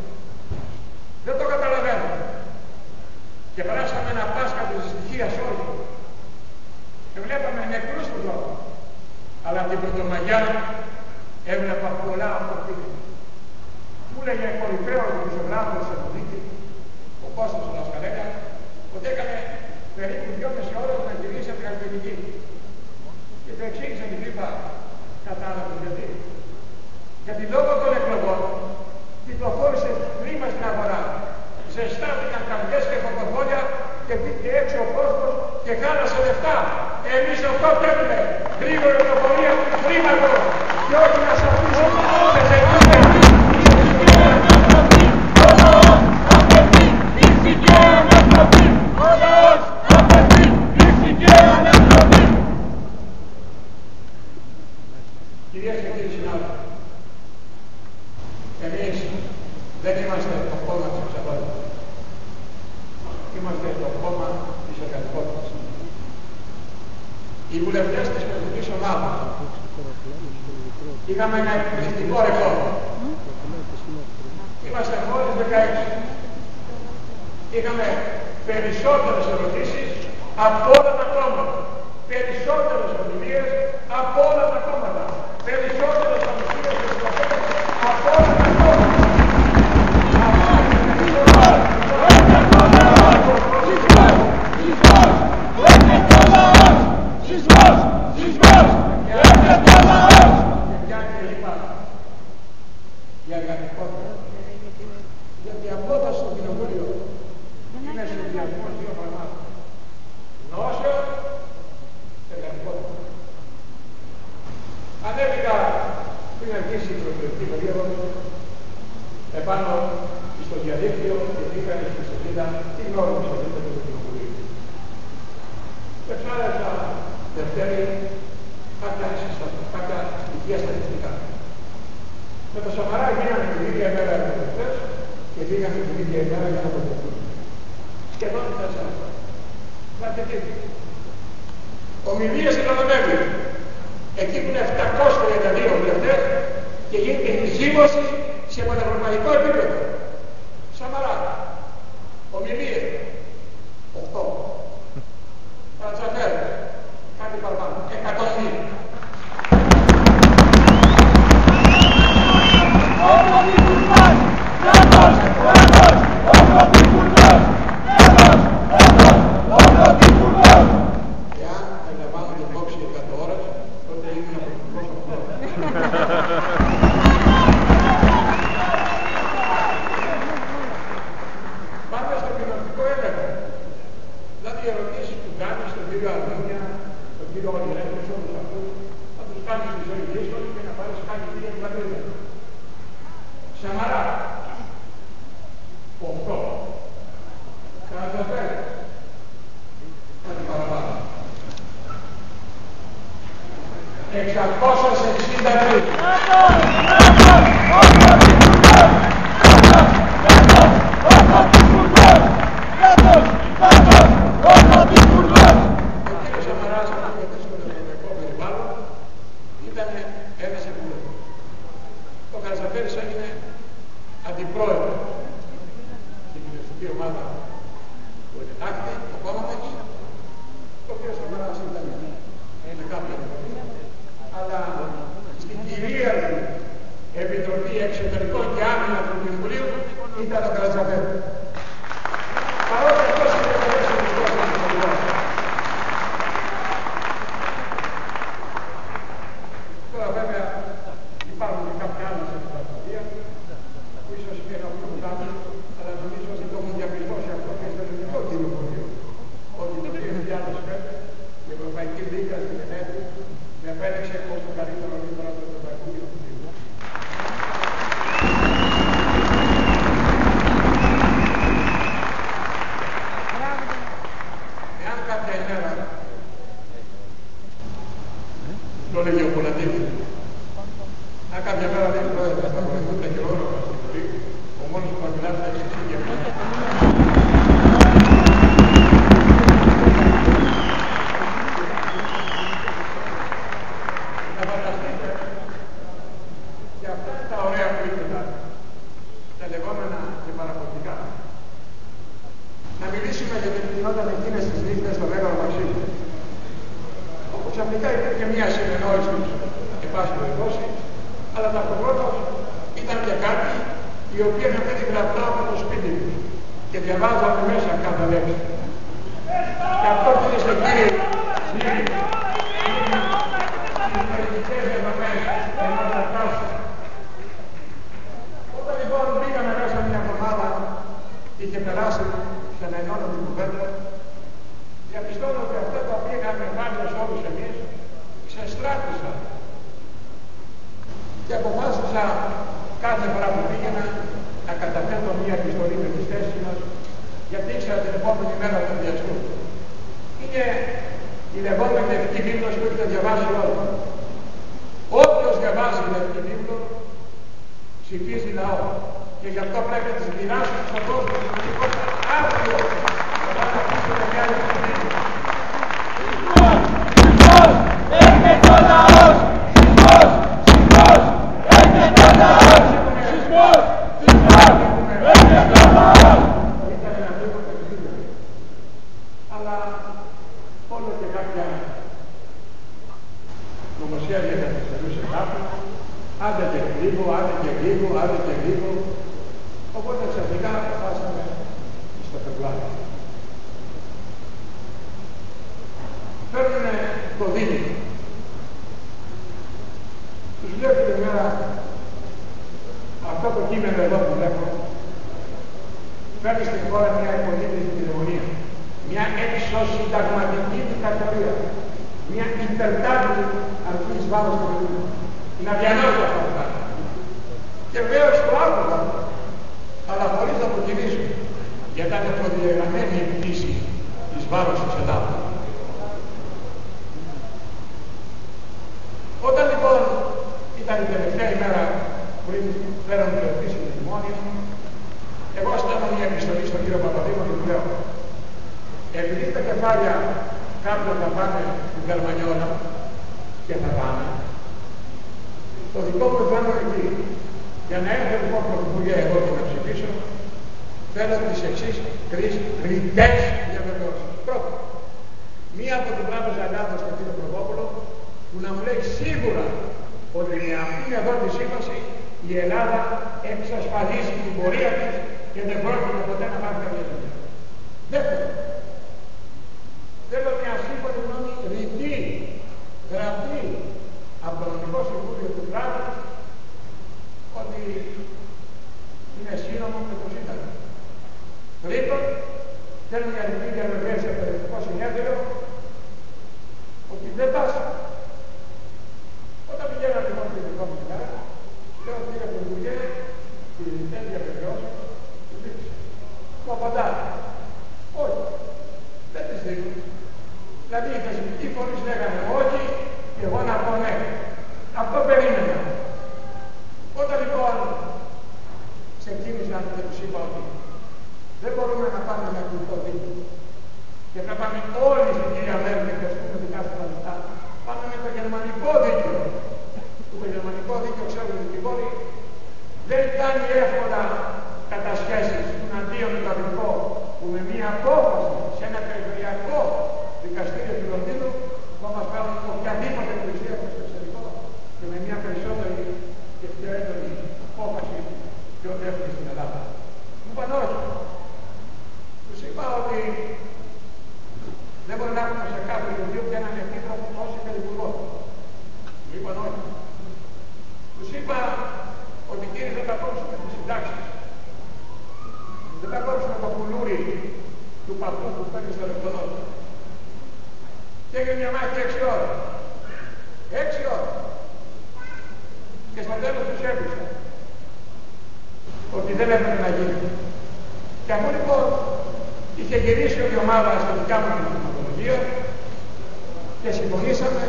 Δεν το καταλαβαίνω. Και περάσαμε ένα Πάσχα της δυστυχίας όλοι. Και βλέπαμε νεκρούς του δρόμου. Αλλά την Πρωτομαγιά έβλεπα πολλά αποτύπητα. Μου έλεγε κορυφαίο του ζωγράφου σε Θεσσαλονίκη, ο Κώστας ο Δασκαλέγας, ότι έκανε περίπου 2,5 ώρες να γυρίσει από την Αλβανική. Και το εξήγησε την τρύπα, κατάλαβε γιατί. Γιατί λόγω των εκλογών κυκλοφόρησε χρήμα στην αγορά. Ζεστάθηκαν καρδιές και πορτοφόλια και βγήκε έξω ο κόσμος και χάλασε λεφτά. Εμείς αυτό θέλουμε. Γρήγορη κυκλοφορία του χρήματος και όχι να σας αφήσουμε σε ζευγάρια. Κυρίες και κύριοι συνάδελφοι, εμείς δεν είμαστε το κόμμα της εξαπάτησης. Είμαστε το κόμμα της εργατικότητας. Οι βουλευτές της πολιτικής ομάδας είχαμε ένα εκπληκτικό ρεκόρ. Είμαστε μόλις 16. Είχαμε περισσότερες ερωτήσεις από όλα τα κόμματα. Περισσότερες ομιλίες από όλα τα κόμματα. Περισσότερες ομιλίες από όλα τα κόμματα. στο διαδίκτυο και πήγαν στη σελίδα την ώρα που σελίδα του Κοινοβουλίου. Εξάρτητα Δευτέρη κάποια στοιχεία στατιστικά. Με το Σαμαρά γίνανε την ίδια μέρα ευρωβουλευτές και πήγανε την ίδια μέρα για να αποδεχτούν. Σχεδόν 4 χρόνια. Κάτι τέτοιο. Ομιλίες στην Οδομέλεια. Εκεί που είναι 732 βουλευτές και γίνεται η ζήμωση σε πανευρωπαϊκό επίπεδο. Σαμαρά. Ομιλίες. 8. Ρατσαφέρ. Κάτι παραπάνω. 100.000. Εάν ελαμβάνω την κόψη 100 ώρες, τότε ήμουν πολιτικός αυτό. Πάμε στο κοινωνικό έλεγχο. Δηλαδή οι ερωτήσεις που κάνεις στον κύριο Αρμίνια, τον κύριο Ολυρέκο, όλους αυτούς, θα τους κάνεις τη ζωή δύσκολη και να πάρεις κάτι για την πατρίδα. Σαμαρά. 8. Καρατζαφέρ. Κάτι παραπάνω. 663. Έγινε αντιπρόεδρο στην κοινωνιστική ομάδα που εντάχθη το κόμμα μας, το οποίο Σαμαράς ήταν με κάποια διαφορά. Αλλά στην κυρίαρχη Επιτροπή Εξωτερικών και Άμυνα του Κοινοβουλίου ήταν ο Καρατζαφέρ. Παρότι αυτός είναι ο εξωτερικός εξωτερικός. Τώρα βέβαια υπάρχουν και κάποια άλλα σε την Παρτιδία που ίσως και να βρουν κάτι, αλλά νομίζω ότι το έχουν διαπιστώσει αυτό και στο Ελληνικό Κοινοβούλιο. Ότι το 2005 η Ευρωπαϊκή Λίγα στην Γενέβη με επέλεξε ως το καλύτερο λίμπερα του Ευρωπαϊκού Κοινοβουλίου. Εάν κάποια ημέρα το έλεγε ο Πολατίδης, αν κάποια μέρα δεν πρόεδρε θα βοηθούν τα χειρόγραφα στην Βουλή, ο μόνος που θα μιλάει θα έχει εξήγια. Να φανταστείτε, και αυτά είναι τα ωραία που ήθελα, τα λεγόμενα και παραπολιτικά. Να μιλήσουμε για την γινόταν εκείνες τις νύχτες στο Μέγαρο Μαξίμου, όπου ξαφνικά υπήρχε μια συνεννόηση και πάση περιπτώσει, αλλά ταυτοχρόνως ήταν και κάτι οι οποίοι είχαν τη γραφτά από το σπίτι τους και διαβάζανε μέσα κάθε λέξη. Και αυτό είναι σε κύριε πολιτικές δεδομένες εναντιατάσεις. Όταν λοιπόν πήγαμε μέσα μια εβδομάδα και είχε περάσει σε να ενώνω την κουβέντα, διαπιστώνω ότι αυτά τα οποία είχαμε βάλει ως όλους εμείς ξεστράτησαν. Και αποφάσισα κάθε φορά που πήγαινα να καταθέτω μία επιστολή με τις θέσεις μας, γιατί ήξερα την επόμενη μέρα θα βιαστούν. Είναι η λεγόμενη λευκή βίβλος που έχετε διαβάσει όλοι. Όποιος διαβάζει η λευκή βίβλο, ψηφίζει λαό. Και γι' αυτό πρέπει να τις μοιράσουν στον κόσμο του πολιτικού αύριο. Θα αφήσουμε μια λευκή βίβλο. Έρχεται ο λαός! Αλλά όλο και κάποια νομοσχέδια καθυστερούσε κάπου, άντε και λίγο, άντε και λίγο, άντε και λίγο. Οπότε ξαφνικά φτάσαμε στο Φεβρουάριο. Φέρνουνε το δίλημα. Τους λέω και τη μέρα αυτό το κείμενο εδώ που βλέπω φέρνει στην χώρα μια υπολείπτικη κυριαρχία, μια εξωσυνταγματική δικτατορία, μια υπερτάβηση αυτή εις βάρος του Ελληνικού. Είναι αδιανόητο αυτό που κάνει. Και βέβαιως το άκουγα ήταν προδιαγραμμένη η πτήση της βάρος της Ελλάδας. Όταν λοιπόν ήταν η τελευταία ημέρα πριν πέραν το επίσημο μνημόνιο, εγώ στέλνω μια επιστολή στον κύριο Παπαδήμο και του λέω: επειδή τα κεφάλια κάποιον θα πάνε στην Γερμανιόλα και θα πάνε, το δικό μου θέμα εκεί, για να έρθω λοιπόν πρωθυπουργέ εγώ και να ψηφίσω, θέλω τις εξής τρεις ρητές διαβεβαιώσεις. Πρώτον, μία από την Τράπεζα Ελλάδας στον κύριο Προβόπουλο, που να μου λέει σίγουρα ότι με αυτήν εδώ τη σύμβαση η Ελλάδα εξασφαλίζει την πορεία της και δεν πρόκειται ποτέ να πάρει καμία δουλειά. Δεύτερον, θέλω μια σύμφωνη γνώμη ρητή, γραπτή από το Νομικό Συμβούλιο του κράτους ότι είναι σύνομο με το Σύνταγμα. Τρίτον, θέλω μια ρητή διαβεβαίωση από το Ελληνικό Συνέδριο ότι δεν τάσσω. Όταν πηγαίνω λοιπόν την δικό μου μέρα, λέω κύριε Πρωθυπουργέ, τη ρητή διαβεβαιώση του δείξε. Μου απαντάει: όχι, δεν τις δίνουν. Δηλαδή οι θεσμικοί φορείς λέγανε όχι και εγώ να πω ναι. Αυτό περίμενα. Όταν λοιπόν ξεκίνησαν και τους είπα ότι δεν μπορούμε να πάμε με εκλογικό δίκαιο και να πάμε όλοι στην κυρία Μέρκελ και ασκούμε δικά στα λεφτά, πάμε με το γερμανικό δίκαιο. Το γερμανικό δίκαιο, ξέρουν οι δικηγόροι, δεν κάνει εύκολα κατασχέσεις του αντίον του αγγλικό, που με μία απόφαση σε ένα περιφερειακό δικαστήριο του Λονδίνου θα μας πάρουν οποιαδήποτε πλησία στο εξωτερικό και με μία περισσότερη και πιο έντονη απόφαση και ό,τι έχουμε στην Ελλάδα. Μου είπαν όχι. Τους είπα ότι δεν μπορεί να έχουμε σε κάθε βιβλίο και έναν επίτροπο όσο και υπουργό. Μου είπαν όχι. Τους είπα ότι κύριε δεν θα κόψουμε τις συντάξεις. Δεν θα κόψουμε το κουλούρι του παππού που παίρνει στο λεπτοδότη. Και έγινε μια μάχη 6 ώρες. 6 ώρες. Και στο τέλος τους έπεισα ότι δεν έπρεπε να γίνει. Και αφού λοιπόν είχε γυρίσει όλη η ομάδα στα δικά μου την θεματολογία και συμφωνήσαμε,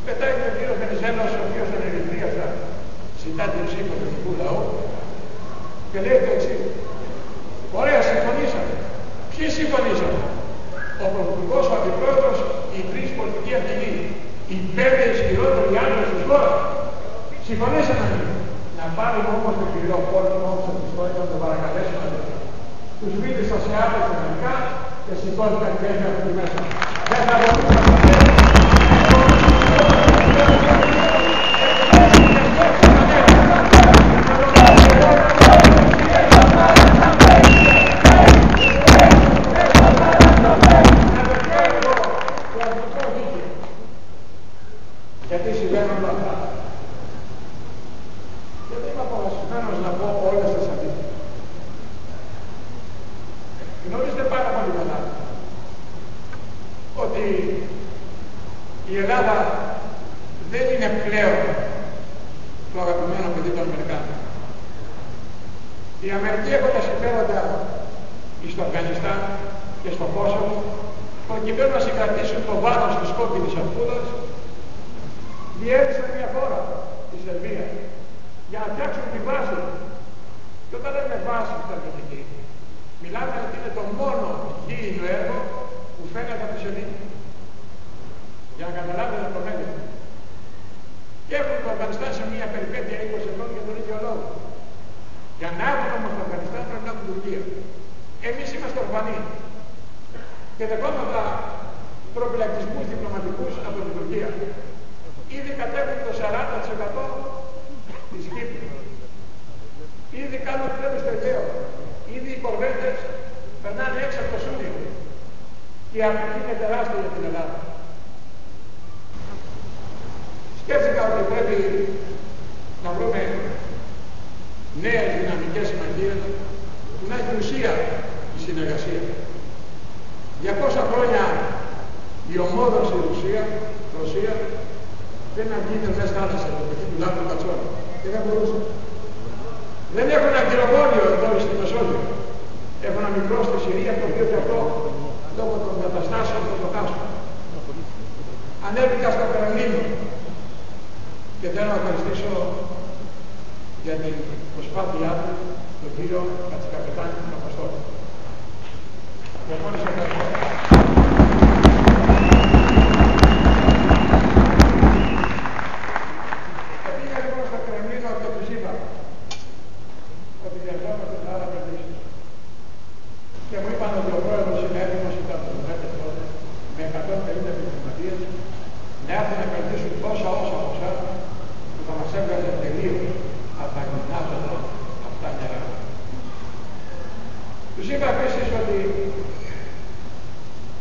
πετάει και ο κύριος Βενιζέλος, ο οποίος είναι Ερυθρίας, ζητά την ψήφο του ελληνικού λαού και λέει το εξής: ωραία, συμφωνήσαμε. Ποιοι συμφωνήσαμε? Ο Πρωθυπουργός, ο Αντιπρόεδρος, οι τρεις πολιτικοί αρχηγοί, οι 5 ισχυρότεροι άντρες της χώρας. Συμφωνήσαμε να πάρουμε όμως τον κύριο Πόλεμο, όπως τον ιστορικό, να τον παρακαλέσουμε. Τους μίλησα σε άπλες γενικά και σηκώθηκαν και έγινε από τη μέσα. Δεν θα μπορούσα να γιατί συμβαίνουν όλα αυτά. Γιατί είμαι αποφασισμένος να πω όλες τις αλήθειες. Γνωρίζετε πάρα πολύ καλά ότι η Ελλάδα δεν είναι πλέον το αγαπημένο παιδί των Αμερικάνων. Οι Αμερικοί έχουν τα συμφέροντα στο Αφγανιστάν και στο Κόσοβο προκειμένου να συγκρατήσουν το βάρος της κόκκινης αρκούδας. Διέλυσαν μια χώρα, τη Σερβία, για να φτιάξουν τη βάση. Και όταν λέμε βάση στρατιωτική, μιλάμε ότι είναι το μόνο γήινο έργο που φαίνεται από τη Σερβία. Για να καταλάβετε το μέγεθος. Και έχουν το Αφγανιστάν σε μια περιπέτεια 20 ετών για τον ίδιο λόγο. Για να έχουν όμως το Αφγανιστάν πρέπει να έχουν Τουρκία. Εμείς είμαστε ορφανοί. Και δεχόμαστε προφυλακτισμούς διπλωματικούς από την Τουρκία. Ήδη κατέβουν το 40% της Κύπρου. Ήδη κάνουν πλέον στο Αιγαίο. Ήδη οι κορβέτες περνάνε έξω από το Σούνιο. Και η απειλή είναι τεράστια για την Ελλάδα. Σκέφτηκα ότι πρέπει να βρούμε νέες δυναμικές συμμαχίες που να έχει ουσία η συνεργασία. 200 χρόνια η ομόδοξη Ρωσία δεν αγγείται μέσα θάλασσα το παιδί του Λάμπρου Κατσόλου. Και δεν μπορούσε. Δεν έχουν αγκυροβόλιο εδώ στη Μεσόγειο. Έχουν ένα μικρό στη Συρία, το οποίο και αυτό λόγω των καταστάσεων των δοκάσεων. Ανέβηκα στο Βερολίνο και θέλω να ευχαριστήσω για την προσπάθειά του τον κύριο Κατσικαπετάνη του Αποστόλου. Και μόλις ευχαριστώ. Πήγα λοιπόν στο Κρεμλίνο και τους είπα ότι διαζόμαστε την άλλα πεντήσεως. Και μου είπαν ότι ο πρόεδρος είναι έτοιμος, ήταν το τότε, με 150 επιχειρηματίες, να έρθουν να επενδύσουν τόσα όσα ποσά που θα μας έβγαζε τελείως από τα γυμνάζοντα αυτά νερά. Τους είπα επίσης ότι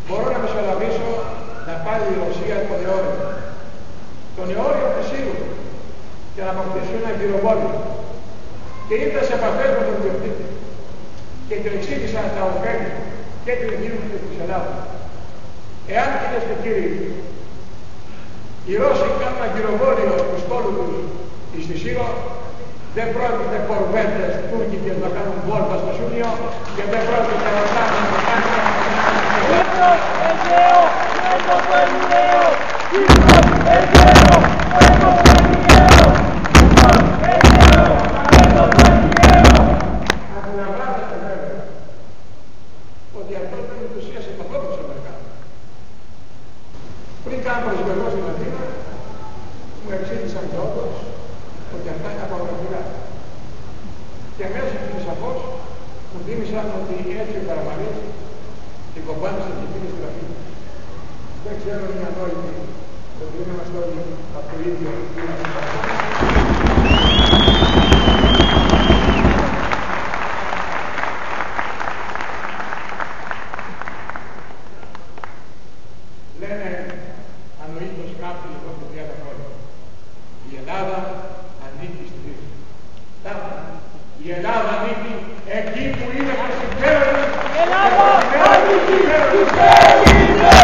μπορώ να μεσολαβήσω να πάρει η Ρωσία τον αιώριο Χρυσίου και να αποκτήσουν ένα γυροβόλιο. Και ήρθα σε επαφές με τον διοκτήτη και του εξήγησα τα ωφέλη και του Αιγύπτου και της Ελλάδας. Εάν, κυρίες και κύριοι, οι Ρώσοι κάνουν ένα γυροβόλιο του στόλου τους στη Σύρο, δεν πρόκειται κορβέτες τουρκικές να κάνουν βόλτα στο Σούνιο και δεν πρόκειται να κάνουν Αντιλαμβάνεστε βέβαια ότι αυτό δεν ενθουσίασε καθόλου τους Αμερικάνους. Πριν κάνω προσβελώ στην Αθήνα, μου εξήγησαν και όντως ότι αυτά είναι απαγορευτικά. Και αμέσως και σαφώς μου θύμισαν ότι έτσι ο Καραμανής την κομπάνησε και πήγε στην Αθήνα. Δεν ξέρω αν είναι ανόητοι, ότι δεν είμαστε όλοι από το ίδιο. Λένε ανοήτως κάποιοι εδώ και 30 χρόνια. Η Ελλάδα ανήκει στη Δύση. Η Ελλάδα ανήκει εκεί που είναι τα συμφέροντα. Η Ελλάδα ανήκει στους Έλληνες.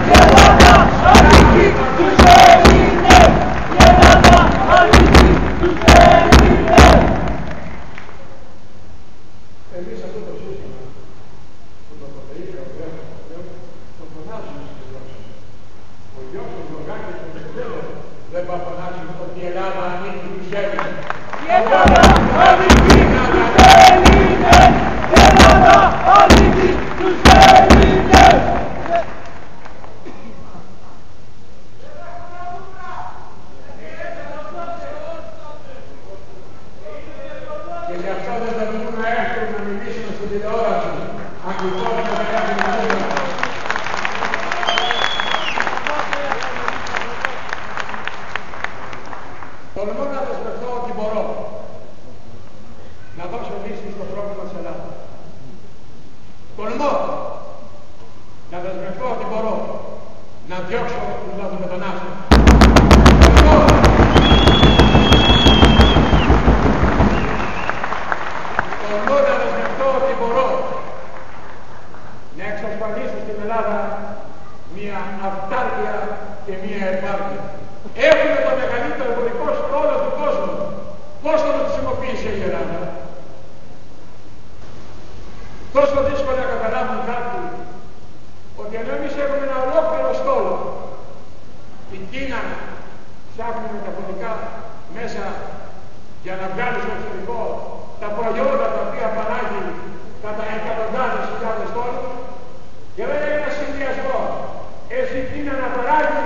Η Ελλάδα ανήκει στους Έλληνες. Η Ελλάδα ανήκει στους Έλληνες. Εμείς αυτό το σύστημα που το προτεείται ο Θεός, το φωνάζουμε στις γλώσσες. Ο γιος του Γιωργάκης του Μεσοδέλου δεν θα φωνάζει ότι η Ελλάδα ανήκει στους Έλληνες. Η Ελλάδα ανήκει στους Έλληνες! Η Ελλάδα ανήκει στους Έλληνες! Και γι' αυτό δεν θα μπορούν να έρθουν να μιλήσουμε στην τηλεόραση. Ακριβώς να τα κάνουν νούμερα. Τολμώ να δεσμευτώ ότι μπορώ να δώσω λύση στο πρόβλημα της Ελλάδας. Τολμώ να δεσμευτώ ότι μπορώ να διώξω τους λαθρομετανάστες. Τολμώ να δεσμευτώ ότι μπορώ να εξασφαλίσω στην Ελλάδα μια αυτάρκεια και μια επάρκεια. Έχουμε το μεγαλύτερο εμπορικό στόλο του κόσμου. Πώς θα το χρησιμοποιήσει η Ελλάδα? Τόσο δύσκολο να καταλάβουν κάποιοι ότι ενώ εμείς έχουμε ένα ολόκληρο στόλο, την Κίνα ψάχνει μεταφορικά μέσα για να βγάλει στο εξωτερικό τα προϊόντα τα οποία παράγει κατά εκατοντάδες χιλιάδες τόνους, και δεν είναι ένα συνδυασμό. Εσύ Κίνα να παράγει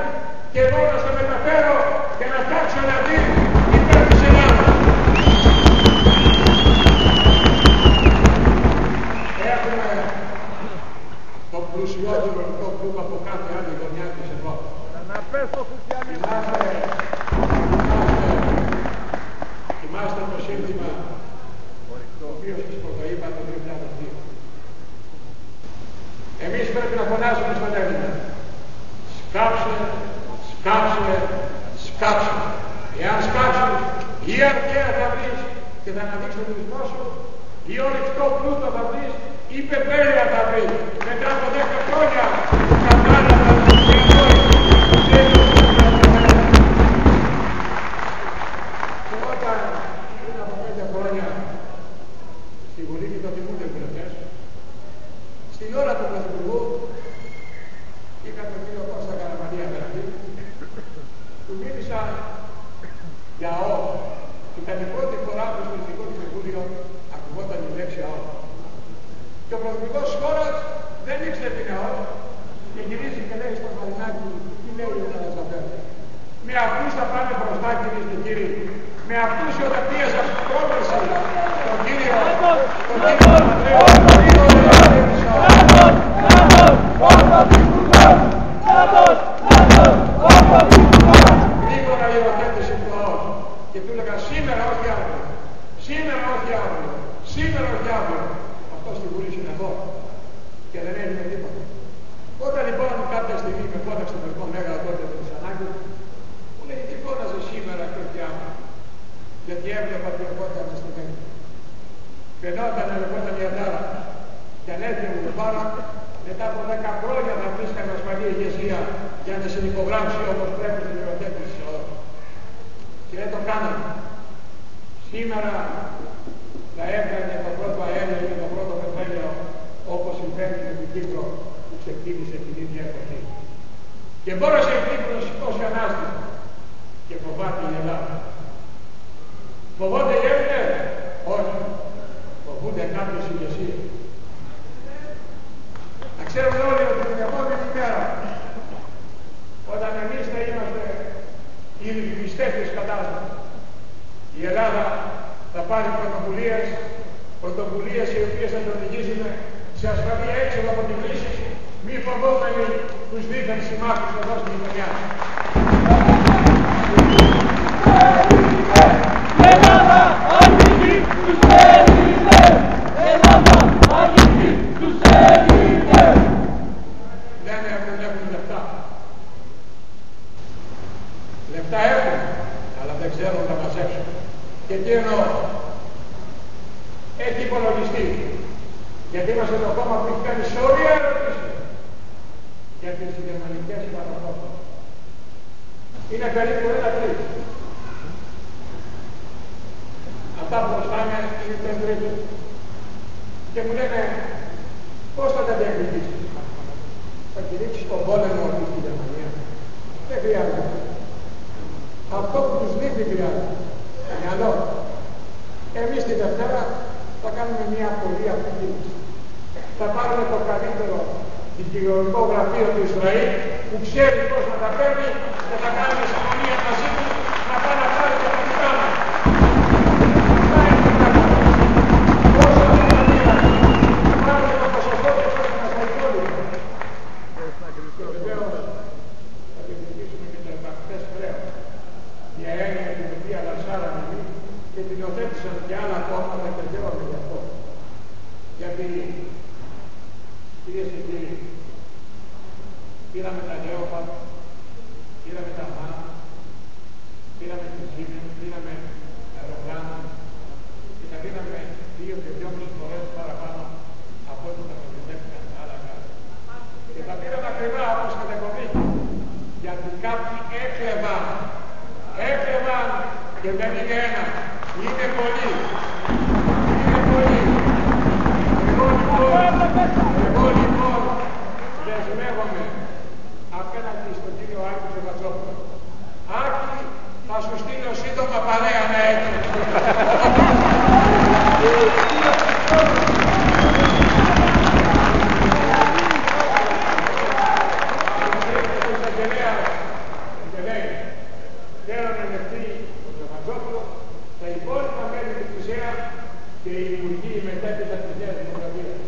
και εγώ να σε μεταφέρω και να φτιάξω ένα δίκτυο υπέρ της Ελλάδας. Έχουμε το πλουσιότερο το πλούμα από κάθε άλλη γωνιά της Ευρώπης. Να πες το χριστιανισμό. Θυμάστε το σύνθημα το οποίο σας πρωτοείπα το 2002. Εμείς πρέπει να φωνάζουμε στον Έλληνα. Σκάψε, σκάψε, σκάψε. Εάν σκάψεις, ή αρχαία θα βρεις και θα αναδείξω τον ρυθμό σου, ή ορυκτό πλούτο θα βρεις, ή πεπέλαια θα βρεις. Μετά από 10 χρόνια κατάλαβα και όταν πριν από 5 χρόνια στη Βουλή και το θυμούνται οι βουλευτές, Στην ώρα του Πρωθυπουργού είχα τον κύριο Κώστα Καραμανία απέναντι, του μίλησα για ΑΟ. Ήταν η πρώτη φορά που στο Εθνικό Κοινοβούλιο ακουγόταν η λέξη ΑΟ. Και ο Πρωθυπουργός της χώρας δεν ήξερε την ΑΟ και γυρίζει και λέει στον Μαρινάκη, τι λέει ο Καρατζαφέρ. Με αυτούς θα πάνε μπροστά, κυρίες και κύριοι. Με αυτούς οι οδαπίες πρόκληση τον κύριο Παπανδρέου, γρήγορα η ερωτέτηση του ΑΟ. Και του έλεγα σήμερα όχι αύριο, σήμερα όχι αύριο, σήμερα όχι αύριο. Αυτό στη Βουλή είναι εδώ και δεν έγινε τίποτα. Όταν λοιπόν κάποια στιγμή με φώναξε το Εθνικό Μέγαρο τότε με τις ανάγκες, μου λέει τι φώναζε σήμερα και όχι αύριο. Γιατί έβλεπα ότι ερχόταν στη Μέγαρο. Φαινόταν ερχόταν η Αντάρα και αν έρθει μου το πάρα, μετά από 10 χρόνια θα βρίσκαμε ασφαλή ηγεσία για να συνυπογράψει όπως πρέπει στην υιοθέτηση της ΑΟ. Και δεν το κάναμε. Σήμερα θα έκανε το πρώτο αέριο και το πρώτο πετρέλαιο όπως συμβαίνει με την Κύπρο που ξεκίνησε την ίδια εποχή. Και μπόρεσε η Κύπρο να σηκώσει ανάστημα και φοβάται η Ελλάδα. Φοβόνται οι Έλληνες? Όχι. Φοβούνται κάποιες ηγεσίες. Να ξέρουμε όλοι ότι την επόμενη μέρα, όταν εμείς θα είμαστε οι ρυθμιστές της κατάστασης, η Ελλάδα θα πάρει πρωτοβουλίες οι οποίες θα την οδηγήσουν σε ασφαλή έξοδο από την κρίση, μη φοβόμενοι τους δίθεν συμμάχους εδώ στην γειτονιά. Ελλάδα, αγγίγει τους Έλληνες! Ελλάδα, αγγίγει τους Έλληνες! Λένε ότι δεν έχουν λεφτά. Λεφτά έχουν, αλλά δεν ξέρουν να μαζέψουν. Και τι εννοώ? Έχει υπολογιστεί. Γιατί είμαστε το κόμμα που έχει κάνει σωρία ερωτήσεις για τις γερμανικές παραδόσεις. Είναι περίπου 1/3. Αυτά που προστάμε είναι 3/4. Και μου λένε πώς θα τα διακριθείς. Θα κηρύξεις τον πόλεμο αυτή στη Γερμανία. Δεν χρειάζεται. Αυτό που τους λείπει χρειάζεται. Το μυαλό. Εμείς τη Δευτέρα θα κάνουμε μια πολύ απλή κίνηση. Θα πάρουμε το καλύτερο δικηγορικό γραφείο του Ισραήλ που ξέρει πώς να τα παίρνει και θα κάνουμε συμφωνία μαζί του να πάει να πάρει και τα δικά μας. Αυτά είναι το πράγμα. Όσο θα πάρουμε το ποσοστό και όσο μας τα υπόλοιπα. Και βεβαίως θα διεκδικήσουμε και τα επακτές χρέος. Μια έννοια την οποία λανσάραμε εμείς και την υιοθέτησαν και άλλα κόμματα και χαίρομαι γι' αυτό. Γιατί, κυρίες και κύριοι, πήραμε τα Leopard, πήραμε τα MAN, πήραμε τη Siemens, πήραμε αεροπλάνα και τα πήραμε 2 και 2,5 φορές παραπάνω από ό,τι τα προτιμήθηκαν άλλα κράτη. Και τα πήραμε ακριβά όπως κατεκομίκη, γιατί κάποιοι έκλεβαν και δεν είναι ένα, είναι πολλοί. Εγώ λοιπόν δεσμεύομαι απέναντι στον κύριο Άκη Σεβατσόπουλο. Άκη, θα σου στείλω σύντομα παρέα να έχεις. Και λέει, θέλω να ελευτεί ο Σεβατσόπουλο, τα υπόλοιπα μέλη του ΚΙΣΕΑ και οι υπουργοί μετέπειτα της Νέας Δημοκρατίας.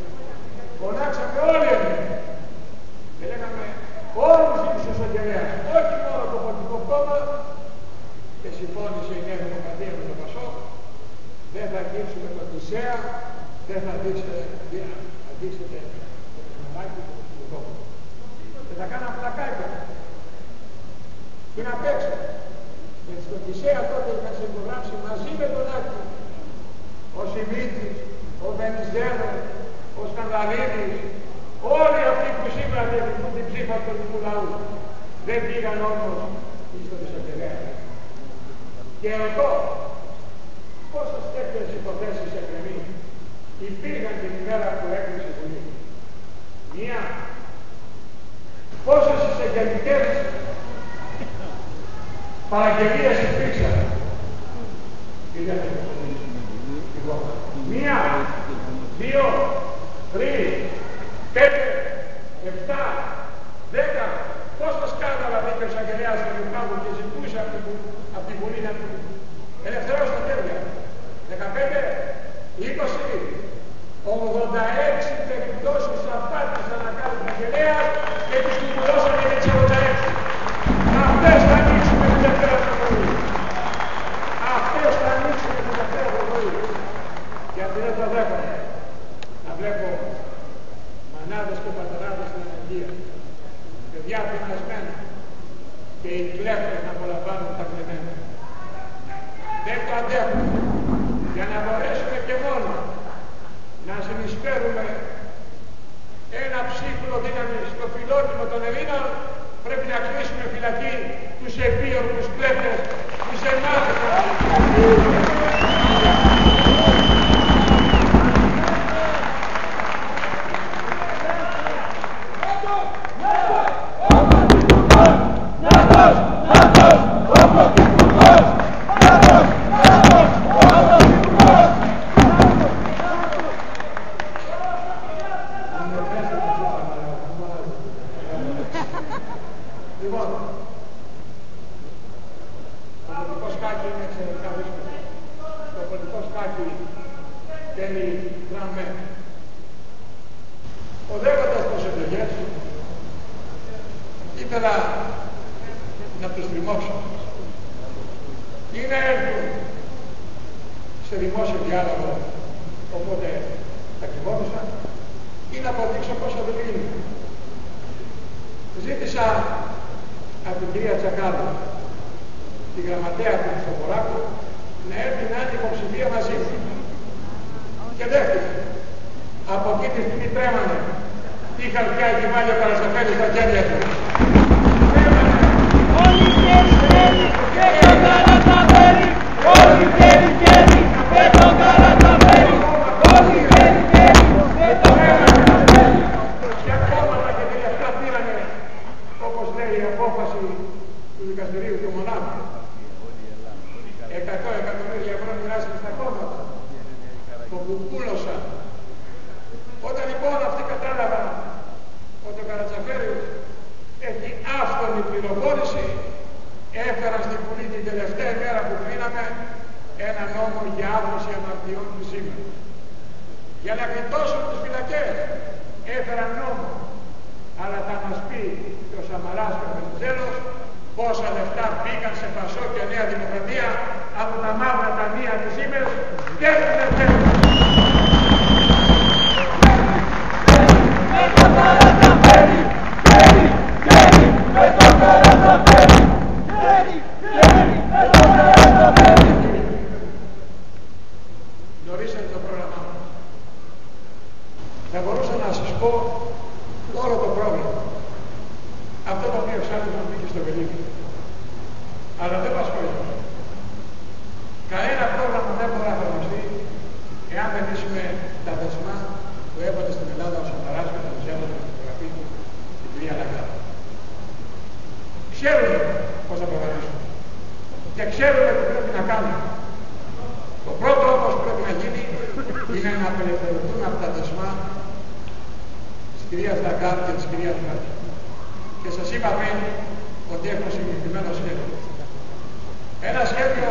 Φωνάξαμε όλοι εμείς και λέγαμε όλους τους εισαγγελέας, όχι μόνο το Πολιτικό Κόμμα, και συμφώνησε η Νέα Δημοκρατία με το ΠΑΣΟΚ, δεν θα αγγίξουμε το ΚΙΣΕΑ, δεν θα αγγίξετε το Μενομάκι και το Πολιτικό. Και θα κάναμε πλακάκια. Και να παίξω. Γιατί στο ΚΙΣΕΑ τότε είχα συμπογράψει μαζί με τον Άκη ο Σιμίτης, ο Βενιζέλος, ο Σκανδαλίδης, όλοι αυτοί που σήμερα διεκδικούν την ψήφα του ελληνικού λαού. Δεν πήγαν όμως στο εισαγγελέα. Και ρωτώ, πόσες τέτοιες υποθέσεις εκκρεμεί υπήρχαν την ημέρα που έκλεισε η Βουλή. Μία. Πόσες εισαγγελικές παραγγελίες υπήρξαν? Μία, δύο, τρεις, 5, 7, 10. Πόσα σκάνδαλα δίκαιο ο εισαγγελέας στον Λιβάδο και ζητούσε από την Βουλή να του ελευθερώσει τα χέρια? 15, 20, 86 περιπτώσεις απάτησαν να κάνουν εισαγγελέα και τους κουμπουλώσαν για τις 86. Αυτές θα ανοίξουμε την Δευτέρα το πρωί. Αυτές θα ανοίξουμε την Δευτέρα το πρωί. Γιατί δεν το δέχομαι να βλέπω μανάδες και πατεράδες στην ανεργία, παιδιά πεινασμένα και οι κλέφτες να απολαμβάνουν τα κλεμμένα. Δεν το αντέχουμε. Για να μπορέσουμε και μόνο να συνεισφέρουμε ένα ψίχουλο δύναμη στο φιλότιμο των Ελλήνων, πρέπει να κλείσουμε φυλακή τους επίορκους κλέφτες, τους εμάτες. Οδεύοντας τις εκλογές, ήθελα να τους τριμώξω ή να έρθουν σε δημόσιο διάλογο, οπότε τα κρυβόμησα, ή να αποδείξω πόσο δεν είναι. Ζήτησα από την κυρία Τσακάλου, τη γραμματέα του Χριστοφοράκου, να έρθει να είναι υποψηφία μαζί μου. Και δέχτηκε. Από εκεί τη στιγμή τρέμανε. Τι χαρτιά έχει βάλει ο Καρατζαφέρης στα χέρια του. Όλοι χέρι χέρι με τον Καρατζαφέρη. Όλοι χέρι χέρι με τον Καρατζαφέρη. Όλοι χέρι χέρι με τον Καρατζαφέρη. Και κόμματα και αυτά πήρανε, όπως λέει η απόφαση του δικαστηρίου του Μονάχου. 100 εκατομμύρια ευρώ μοιράσαν στα κόμματα. Το κουκούλωσαν. Όταν λοιπόν αυτοί κατάλαβαν ότι ο Καρατζαφέρης έχει άφθονη πληροφόρηση, έφεραν στην Βουλή την τελευταία μέρα που κρίναμε ένα νόμο για άβρωση αμαρτιών του σήμερα. Για να γλιτώσουν τις φυλακές έφεραν νόμο. Αλλά θα μας πει και ο Σαμαράς και ο Βενιζέλος πόσα λεφτά πήγαν σε Πασό και Νέα Δημοκρατία από τα μαύρα ταμεία της Ήμερας και τους ελευθέρους. Με τον Καρατζαφέρη, χέρι, χέρι με τον Καρατζαφέρη. Χέρι, χέρι με τον Καρατζαφέρη. Γνωρίσατε το πρόγραμμά μας. Θα μπορούσα να σας πω όλο το πρόβλημα. Αυτό το οποίο ψάχνουμε πήγε στο Βελίδι. Αλλά δεν μας χωρίζει. Κανένα πρόγραμμα δεν μπορεί να εφαρμοστεί εάν δεν λύσουμε τα δεσμά που έβαλε στην Ελλάδα ο Σαμαράς και τα Βενιζέλος με την υπογραφή του την κυρία Λαγκάρδη. Ξέρουμε πώς θα προγραμμίσουμε. Και ξέρουμε τι πρέπει να κάνουμε. Το πρώτο όμως που πρέπει να γίνει είναι να απελευθερωθούν από τα δεσμά της κυρίας Λαγκάρδη και της κυρίας Μέρκελ. Και σας είπα πριν ότι έχω συγκεκριμένο σχέδιο. Ένα σχέδιο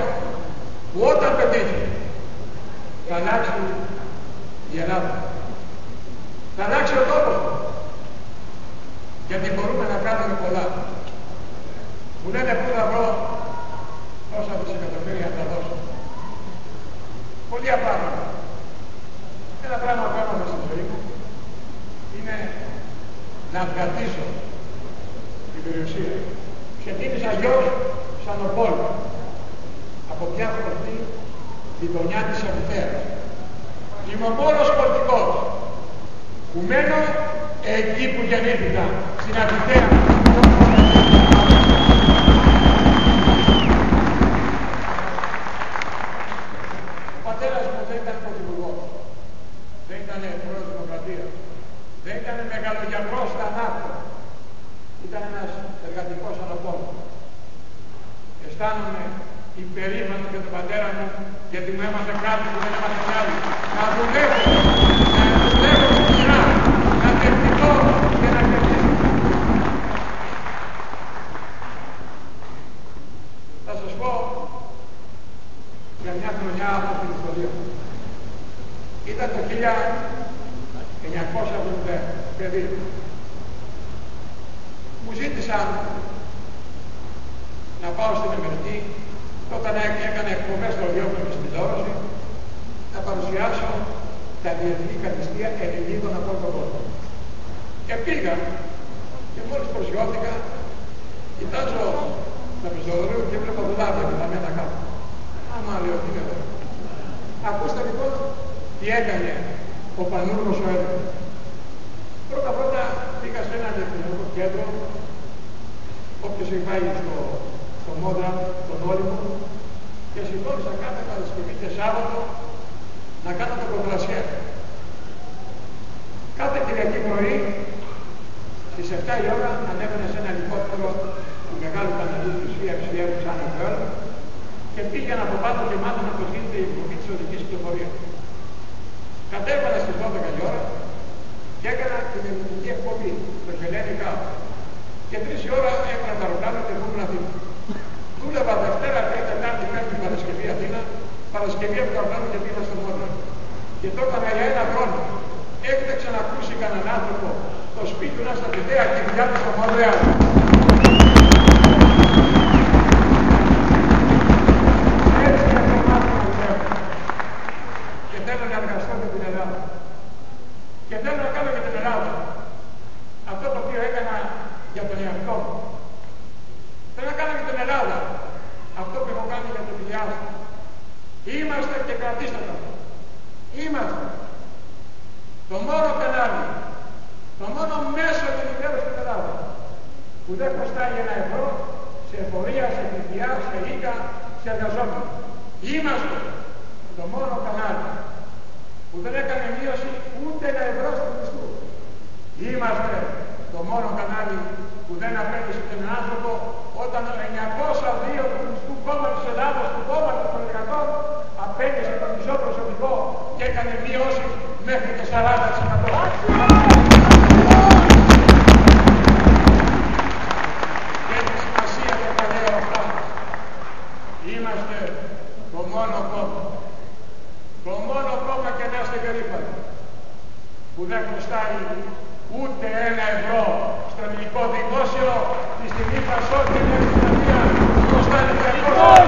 που όταν πετύχει θα αλλάξει η Ελλάδα. Θα αλλάξει ο τόπος. Γιατί μπορούμε να κάνουμε πολλά. Μου λένε πού θα βρω όσα δισεκατομμύρια θα δώσω. Πολλοί πράγματα. Ένα πράγμα που έκανα στη ζωή μου είναι να βγατήσω την περιουσία. Ξεκίνησα γιος σαν ο πόλεμος, από μια χορτή γειτονιά της Αμυθέας. Είμαι ο μόνος πολιτικός που μένω εκεί που γεννήθηκα, στην Αμυθέα. Ο πατέρας μου δεν ήταν πρωθυπουργός, δεν ήταν πρόεδρος Δημοκρατίας. Δεν ήταν μεγαλογιατρός θανάτου. Ήταν ένας εργατικός αναπόλου. Αισθάνομαι υπερήφανο για τον πατέρα μου, γιατί μου έμαθε κάτι που δεν έμαθε κι άλλοι. Να δουλεύω σκληρά, να τεχνητώ και να κερδίσω. Θα σας πω για μια χρονιά από την ιστορία μου. Ήταν το 1970, παιδί. Μου ζήτησαν να πάω στην Αμερική, όταν έκανα εκπομπές στο ραδιόφωνο στην τηλεόραση, να παρουσιάσω τα διεθνή κατηστία Ελληνίδων από όλο τον κόσμο. Και πήγα και μόλις προσγειώθηκα, κοιτάζω τα πεζοδρόμια και βλέπω δουλάδια πεταμένα κάτω. Άμα λέω τι είναι εδώ. Ακούστε λοιπόν τι έκανε ο Πανούργος ο Έλληνας. Πρώτα πήγα σε ένα ηλεκτρονικό κέντρο, όποιος έχει πάει στο Μόντρα, τον Όλυμο, και σηκώνησα κάθε Παρασκευή και Σάββατο να κάνω το κοντρασιέ. Κάθε Κυριακή πρωί στις 7 η ώρα ανέβαινε σε ένα ελικόπτερο του μεγάλου καναλιού του ΣΥΑ σαν Βέλ και πήγαινα από πάνω και μάθαινα πως γίνεται η εκπομπή της οδικής κυκλοφορίας. Κατέβανα στις 12 η ώρα και έκανα την ελληνική εκπομπή, το Hellenic Hour. Και 3 η ώρα έκανα τα αεροπλάνα και ήμουν Αθήνα. Δούλευα Δευτέρα, Τρίτη, Τετάρτη, Πέμπτη, Παρασκευή Αθήνα, Παρασκευή από το αεροπλάνο και πήγα στο Μόντρα. Και το έκανα για ένα χρόνο. Έχετε ξανακούσει κανέναν άνθρωπο το σπίτι του να στα Φιδέα και η δουλειά του στο Μόντρεαλ? Έτσι είναι το μάθημα που θέλω. Και θέλω να εργαστώ με την Ελλάδα. Και θέλω να κάνω για την Ελλάδα αυτό το οποίο έκανα για τον εαυτό μου. Θέλω να κάνω για την Ελλάδα αυτό που έχω κάνει για το δουλειά μου. Είμαστε και κρατήστε το. Είμαστε το μόνο κανάλι, το μόνο μέσο ενημέρωσης στην Ελλάδα που δεν κοστάει €1 σε εφορία, σε ΦΠΑ, σε ΙΚΑ, σε εργαζόμενους. Είμαστε το μόνο κανάλι που δεν έκανε μείωση ούτε €1 στο μισθού. Είμαστε το μόνο κανάλι που δεν απέτυχε τον άνθρωπο όταν 902 του μισθού κόμματος Ελλάδος, του κόμματος των εργατών, απέτυχε το μισό προσωπικό και έκανε μείωση μέχρι το 40%. Και έχει σημασία για τα λέω αυτά. Είμαστε το μόνο κόμμα. Το μόνο κόμμα, και να είστε περήφανοι, που δεν χρωστάει ούτε €1 στο ελληνικό δημόσιο, τη στιγμή που ασώζει την Ελληνική χρωστάει 200.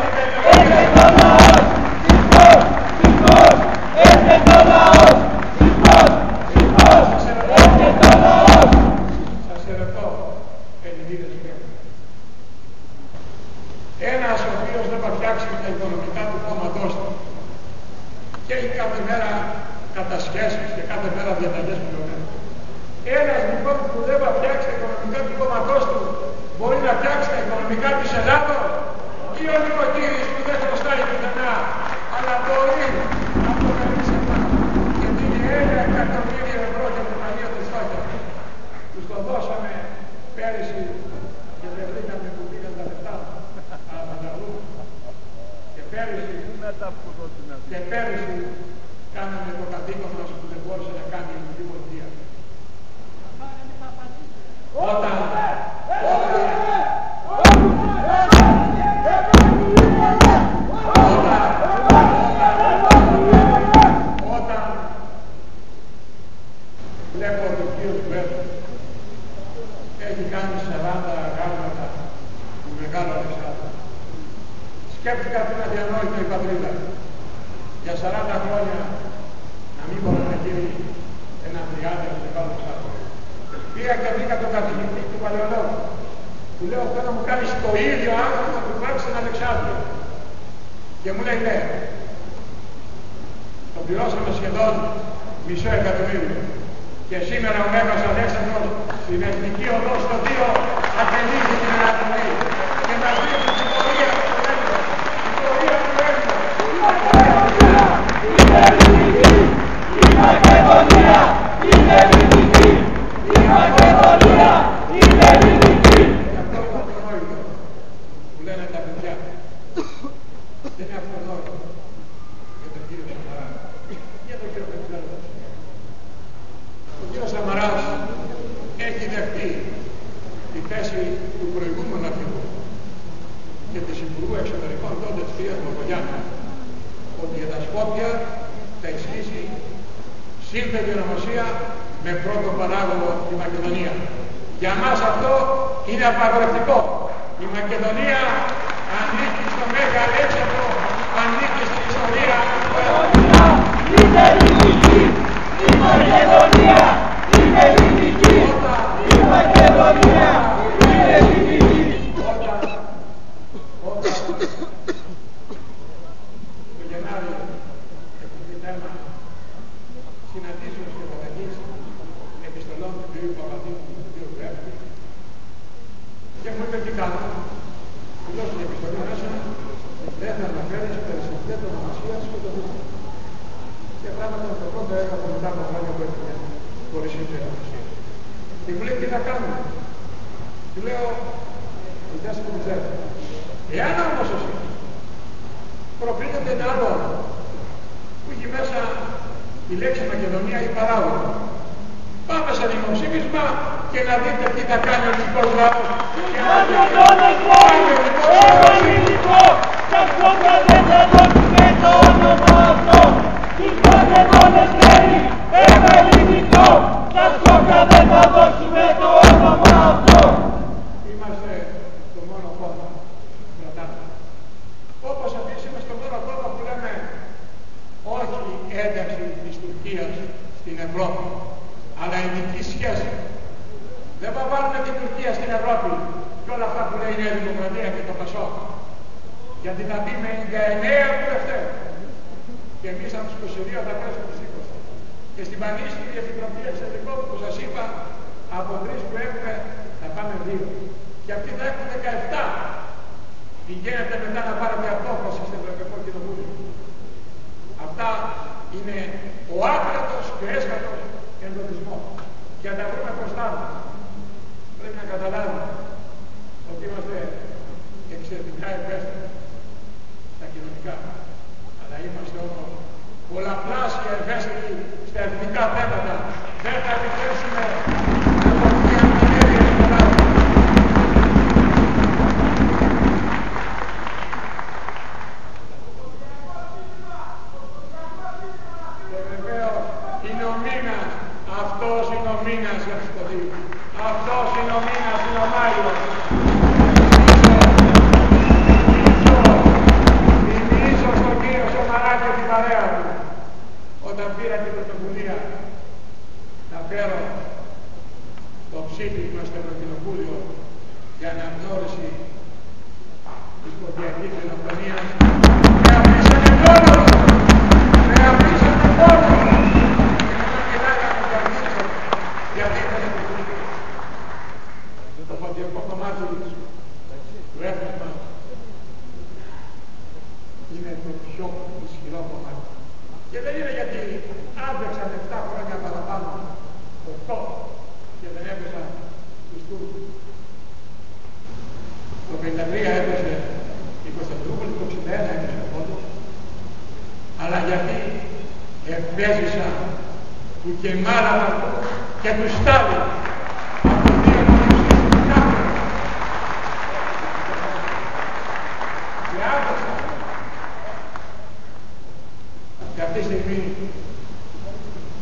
Σας ερωτώ, Ελληνίδες και ένας ο οποίος δεν θα φτιάξει τα οικονομικά του κόμματός του και έχει κάθε μέρα κατασχέσεις και κάθε μέρα διαταγές πληρωμένες. Ένας λοιπόν που δεν θα φτιάξει τα οικονομικά του κόμματός του μπορεί να φτιάξει τα οικονομικά της Ελλάδος, ή ο νοικοκύρης που δεν χρωστάει πουθενά, αλλά μπορεί να το κάνει σε αυτά, γιατί είναι €1.000.000 για την Πανία της Στόχιας. Τους το δώσαμε πέρυσι και δεν βρήκαμε που πήγαν τα λεφτά από τα αλλού. Και πέρυσι κάναμε το καθήκον μας που δεν μπόρεσε να κάνει η Ελληνική Πολιτεία. Όταν βλέπω ότι ο κύριος του έθνου έχει κάνει 40 γάλματα του Μεγάλου Αλεξάνδρου, σκέφτηκα ότι είναι αδιανόητο η πατρίδα για 40 χρόνια να μην μπορεί να γίνει ένα τριάδιο του Μεγάλου Αλεξάνδρου. Πήγα και βρήκα τον καθηγητή του Παλαιολόγου. Του λέω, θέλω να μου κάνεις το ίδιο άνθρωπο που υπάρχει στην Αλεξάνδρεια. Και μου λέει ναι. Το πληρώσαμε σχεδόν $500.000. Και σήμερα ο Μέγας Αλέξανδρος στην Εθνική Οδό στο 2 απελύει την ανατολή. Και μας δίνει την πορεία του Έλληνα. Την πορεία του Έλληνα. Είναι ελληνική! Είναι Μακεδονία! Είναι ελληνική! θέση του προηγούμενου αρχηγού και της Υπουργού Εξωτερικών τότε της κυρίας Μαυρογιάννη, ότι για τα Σκόπια θα ισχύσει σύνθετη ονομασία με πρώτο παράγωγο τη Μακεδονία. Για μας αυτό είναι απαγορευτικό. Η Μακεδονία ανήκει στο Μέγα Αλέξανδρο, ανήκει στην ιστορία. Είναι ελληνική! Η Μακεδονία είναι ελληνική! Η Μακεδονία είναι ελληνική! Όταν το Γενάρη επειδή θέμα συναντήσεως και καταγής επιστολών του κ. Παπαδίου και του κ. Βρέφτη και μου είπε τι κάνω. Του λέω στην επιστολή μέσα δεν θα αναφέρεις περισσότερο ονομασίας και το δίπλα. Και πράγματα το πρώτο έγραφο μετά από χρόνια που έφυγε χωρίς ίσια ονομασία. Και μου λέει τι θα κάνουμε. Του λέω κοιτάς που μου ξέρετε. Εάν όμως εσύ προκρίνεται ένα άλλο όνομα που έχει μέσα η λέξη Μακεδονία ή παράγωγο, πάμε σε δημοψήφισμα και να δείτε τι θα κάνει ο ελληνικός λαός. ελληνικό! Τα Σκόπια δεν θα δώσουμε το όνομα αυτό! Τους Μακεδόνες λέει ελληνικό! Τα Σκόπια δεν θα δώσουμε το όνομα αυτό! Είμαστε το μόνο κόμμα που κρατάμε. Όπως επίσης είμαστε το μόνο κόμμα που λέμε όχι ένταξη της Τουρκίας στην Ευρώπη, αλλά ειδική σχέση. Δεν θα βάλουμε την Τουρκία στην Ευρώπη και όλα αυτά που λέει η Νέα Δημοκρατία και το ΠΑΣΟΚ. Γιατί θα μπει με 99 βουλευτές. Και εμείς από τους 22 θα πέσουμε τους 20. Και στην πανίσχυρη επιτροπή εξωτερικών που σας είπα, από 3 που έχουμε θα πάμε 2. Και αυτοί θα έχουν 17. Πηγαίνετε μετά να πάρετε απόφαση στο Ευρωπαϊκό Κοινοβούλιο. Αυτά είναι ο άκρατος και έσχατος ενδοτισμός. Και να τα βρούμε μπροστά μας. Πρέπει να καταλάβουμε ότι είμαστε εξαιρετικά ευαίσθητοι στα κοινωνικά. Αλλά είμαστε όμως πολλαπλάσια ευαίσθητοι στα εθνικά θέματα. Δεν θα επιτρέψουμε να δοθεί αντιθέτεια στην Ελλάδα. Και βεβαίως είναι ο μήνας. Αυτός είναι ο μήνας για τους ποδήλους. Αυτός είναι ο μήνας, είναι ο Μάιος. Θυμίζω στον κύριο Σομαρά και την παρέα του, όταν πήρα την πρωτοβουλία να φέρω το ψήφισμα στο Ευρωκοινοβούλιο για αναγνώριση της ποδιακής γενοκτονίας. Με αφήσανε μόνος! Με αφήσανε μόνος! Γιατί το ποδιακό κομμάτι του έθνους μας είναι το πιο ισχυρό κομμάτι. Και δεν είναι γιατί άντρεξαν 7 χρόνια παραπάνω, 8 και δεν έπεσαν τους Τούρκους. Το 53 έπεσε η Κωνσταντινούπολη, το 61 έπεσε ο Πόντος, αλλά γιατί επέζησαν του Κεμάλ Ατατούρκ και του Στάλιν από το 2 Νοεμβρίου του Κάπου. Και άδειξαν. Και αυτή τη στιγμή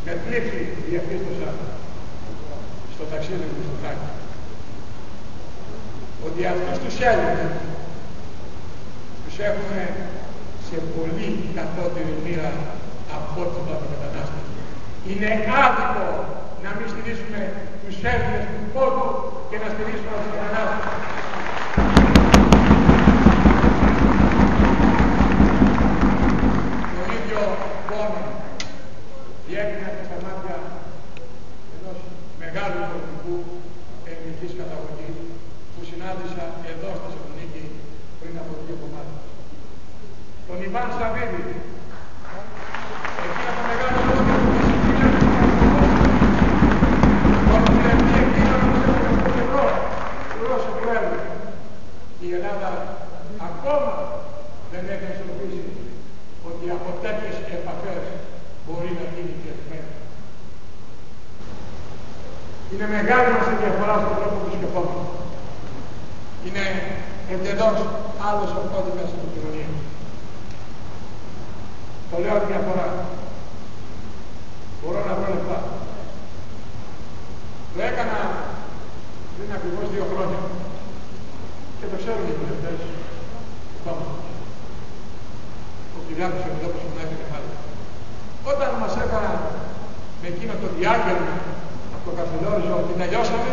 με θλίψη διαπίστωσα στο ταξίδι μου στο Χάκη ότι αυτούς τους Έλληνες τους έχουμε σε πολύ κατώτερη μοίρα από ό,τι το μετανάστες. Είναι άδικο να μην στηρίσουμε τους Έλληνες του πόντου και να στηρίσουμε τους μετανάστες. Το ίδιο πόνο διέκρινα και στα μάτια ενός μεγάλου πολιτικού ελληνικής καταγωγής που συνάντησα εδώ στη Θεσσαλονίκη πριν από 2 εβδομάδες. Τον Ιβάν Σαββίδη. Εκείνο το μεγάλο λόγο που η Ελλάδα ακόμα δεν έχει συνειδητοποιήσει ότι από τέτοιες επαφές μπορεί να γίνει και ευμένη. Είναι μεγάλη μας η διαφορά στον τρόπο που σκεφτόμαστε. είναι εντελώς άλλος ο κώδικας του κοινωνίου. Το λέω άλλη μια φορά. Μπορώ να βρω λεπτά. Το έκανα πριν ακριβώς 2 χρόνια και το ξέρουν οι βουλευτές του κόμματος. Ο Κυριάκος ο Μηδόπος που έφυγε πάλι. Όταν μας έφεραν με εκείνο το διάγγελμα από το Καστελόριζο ότι τελειώσαμε,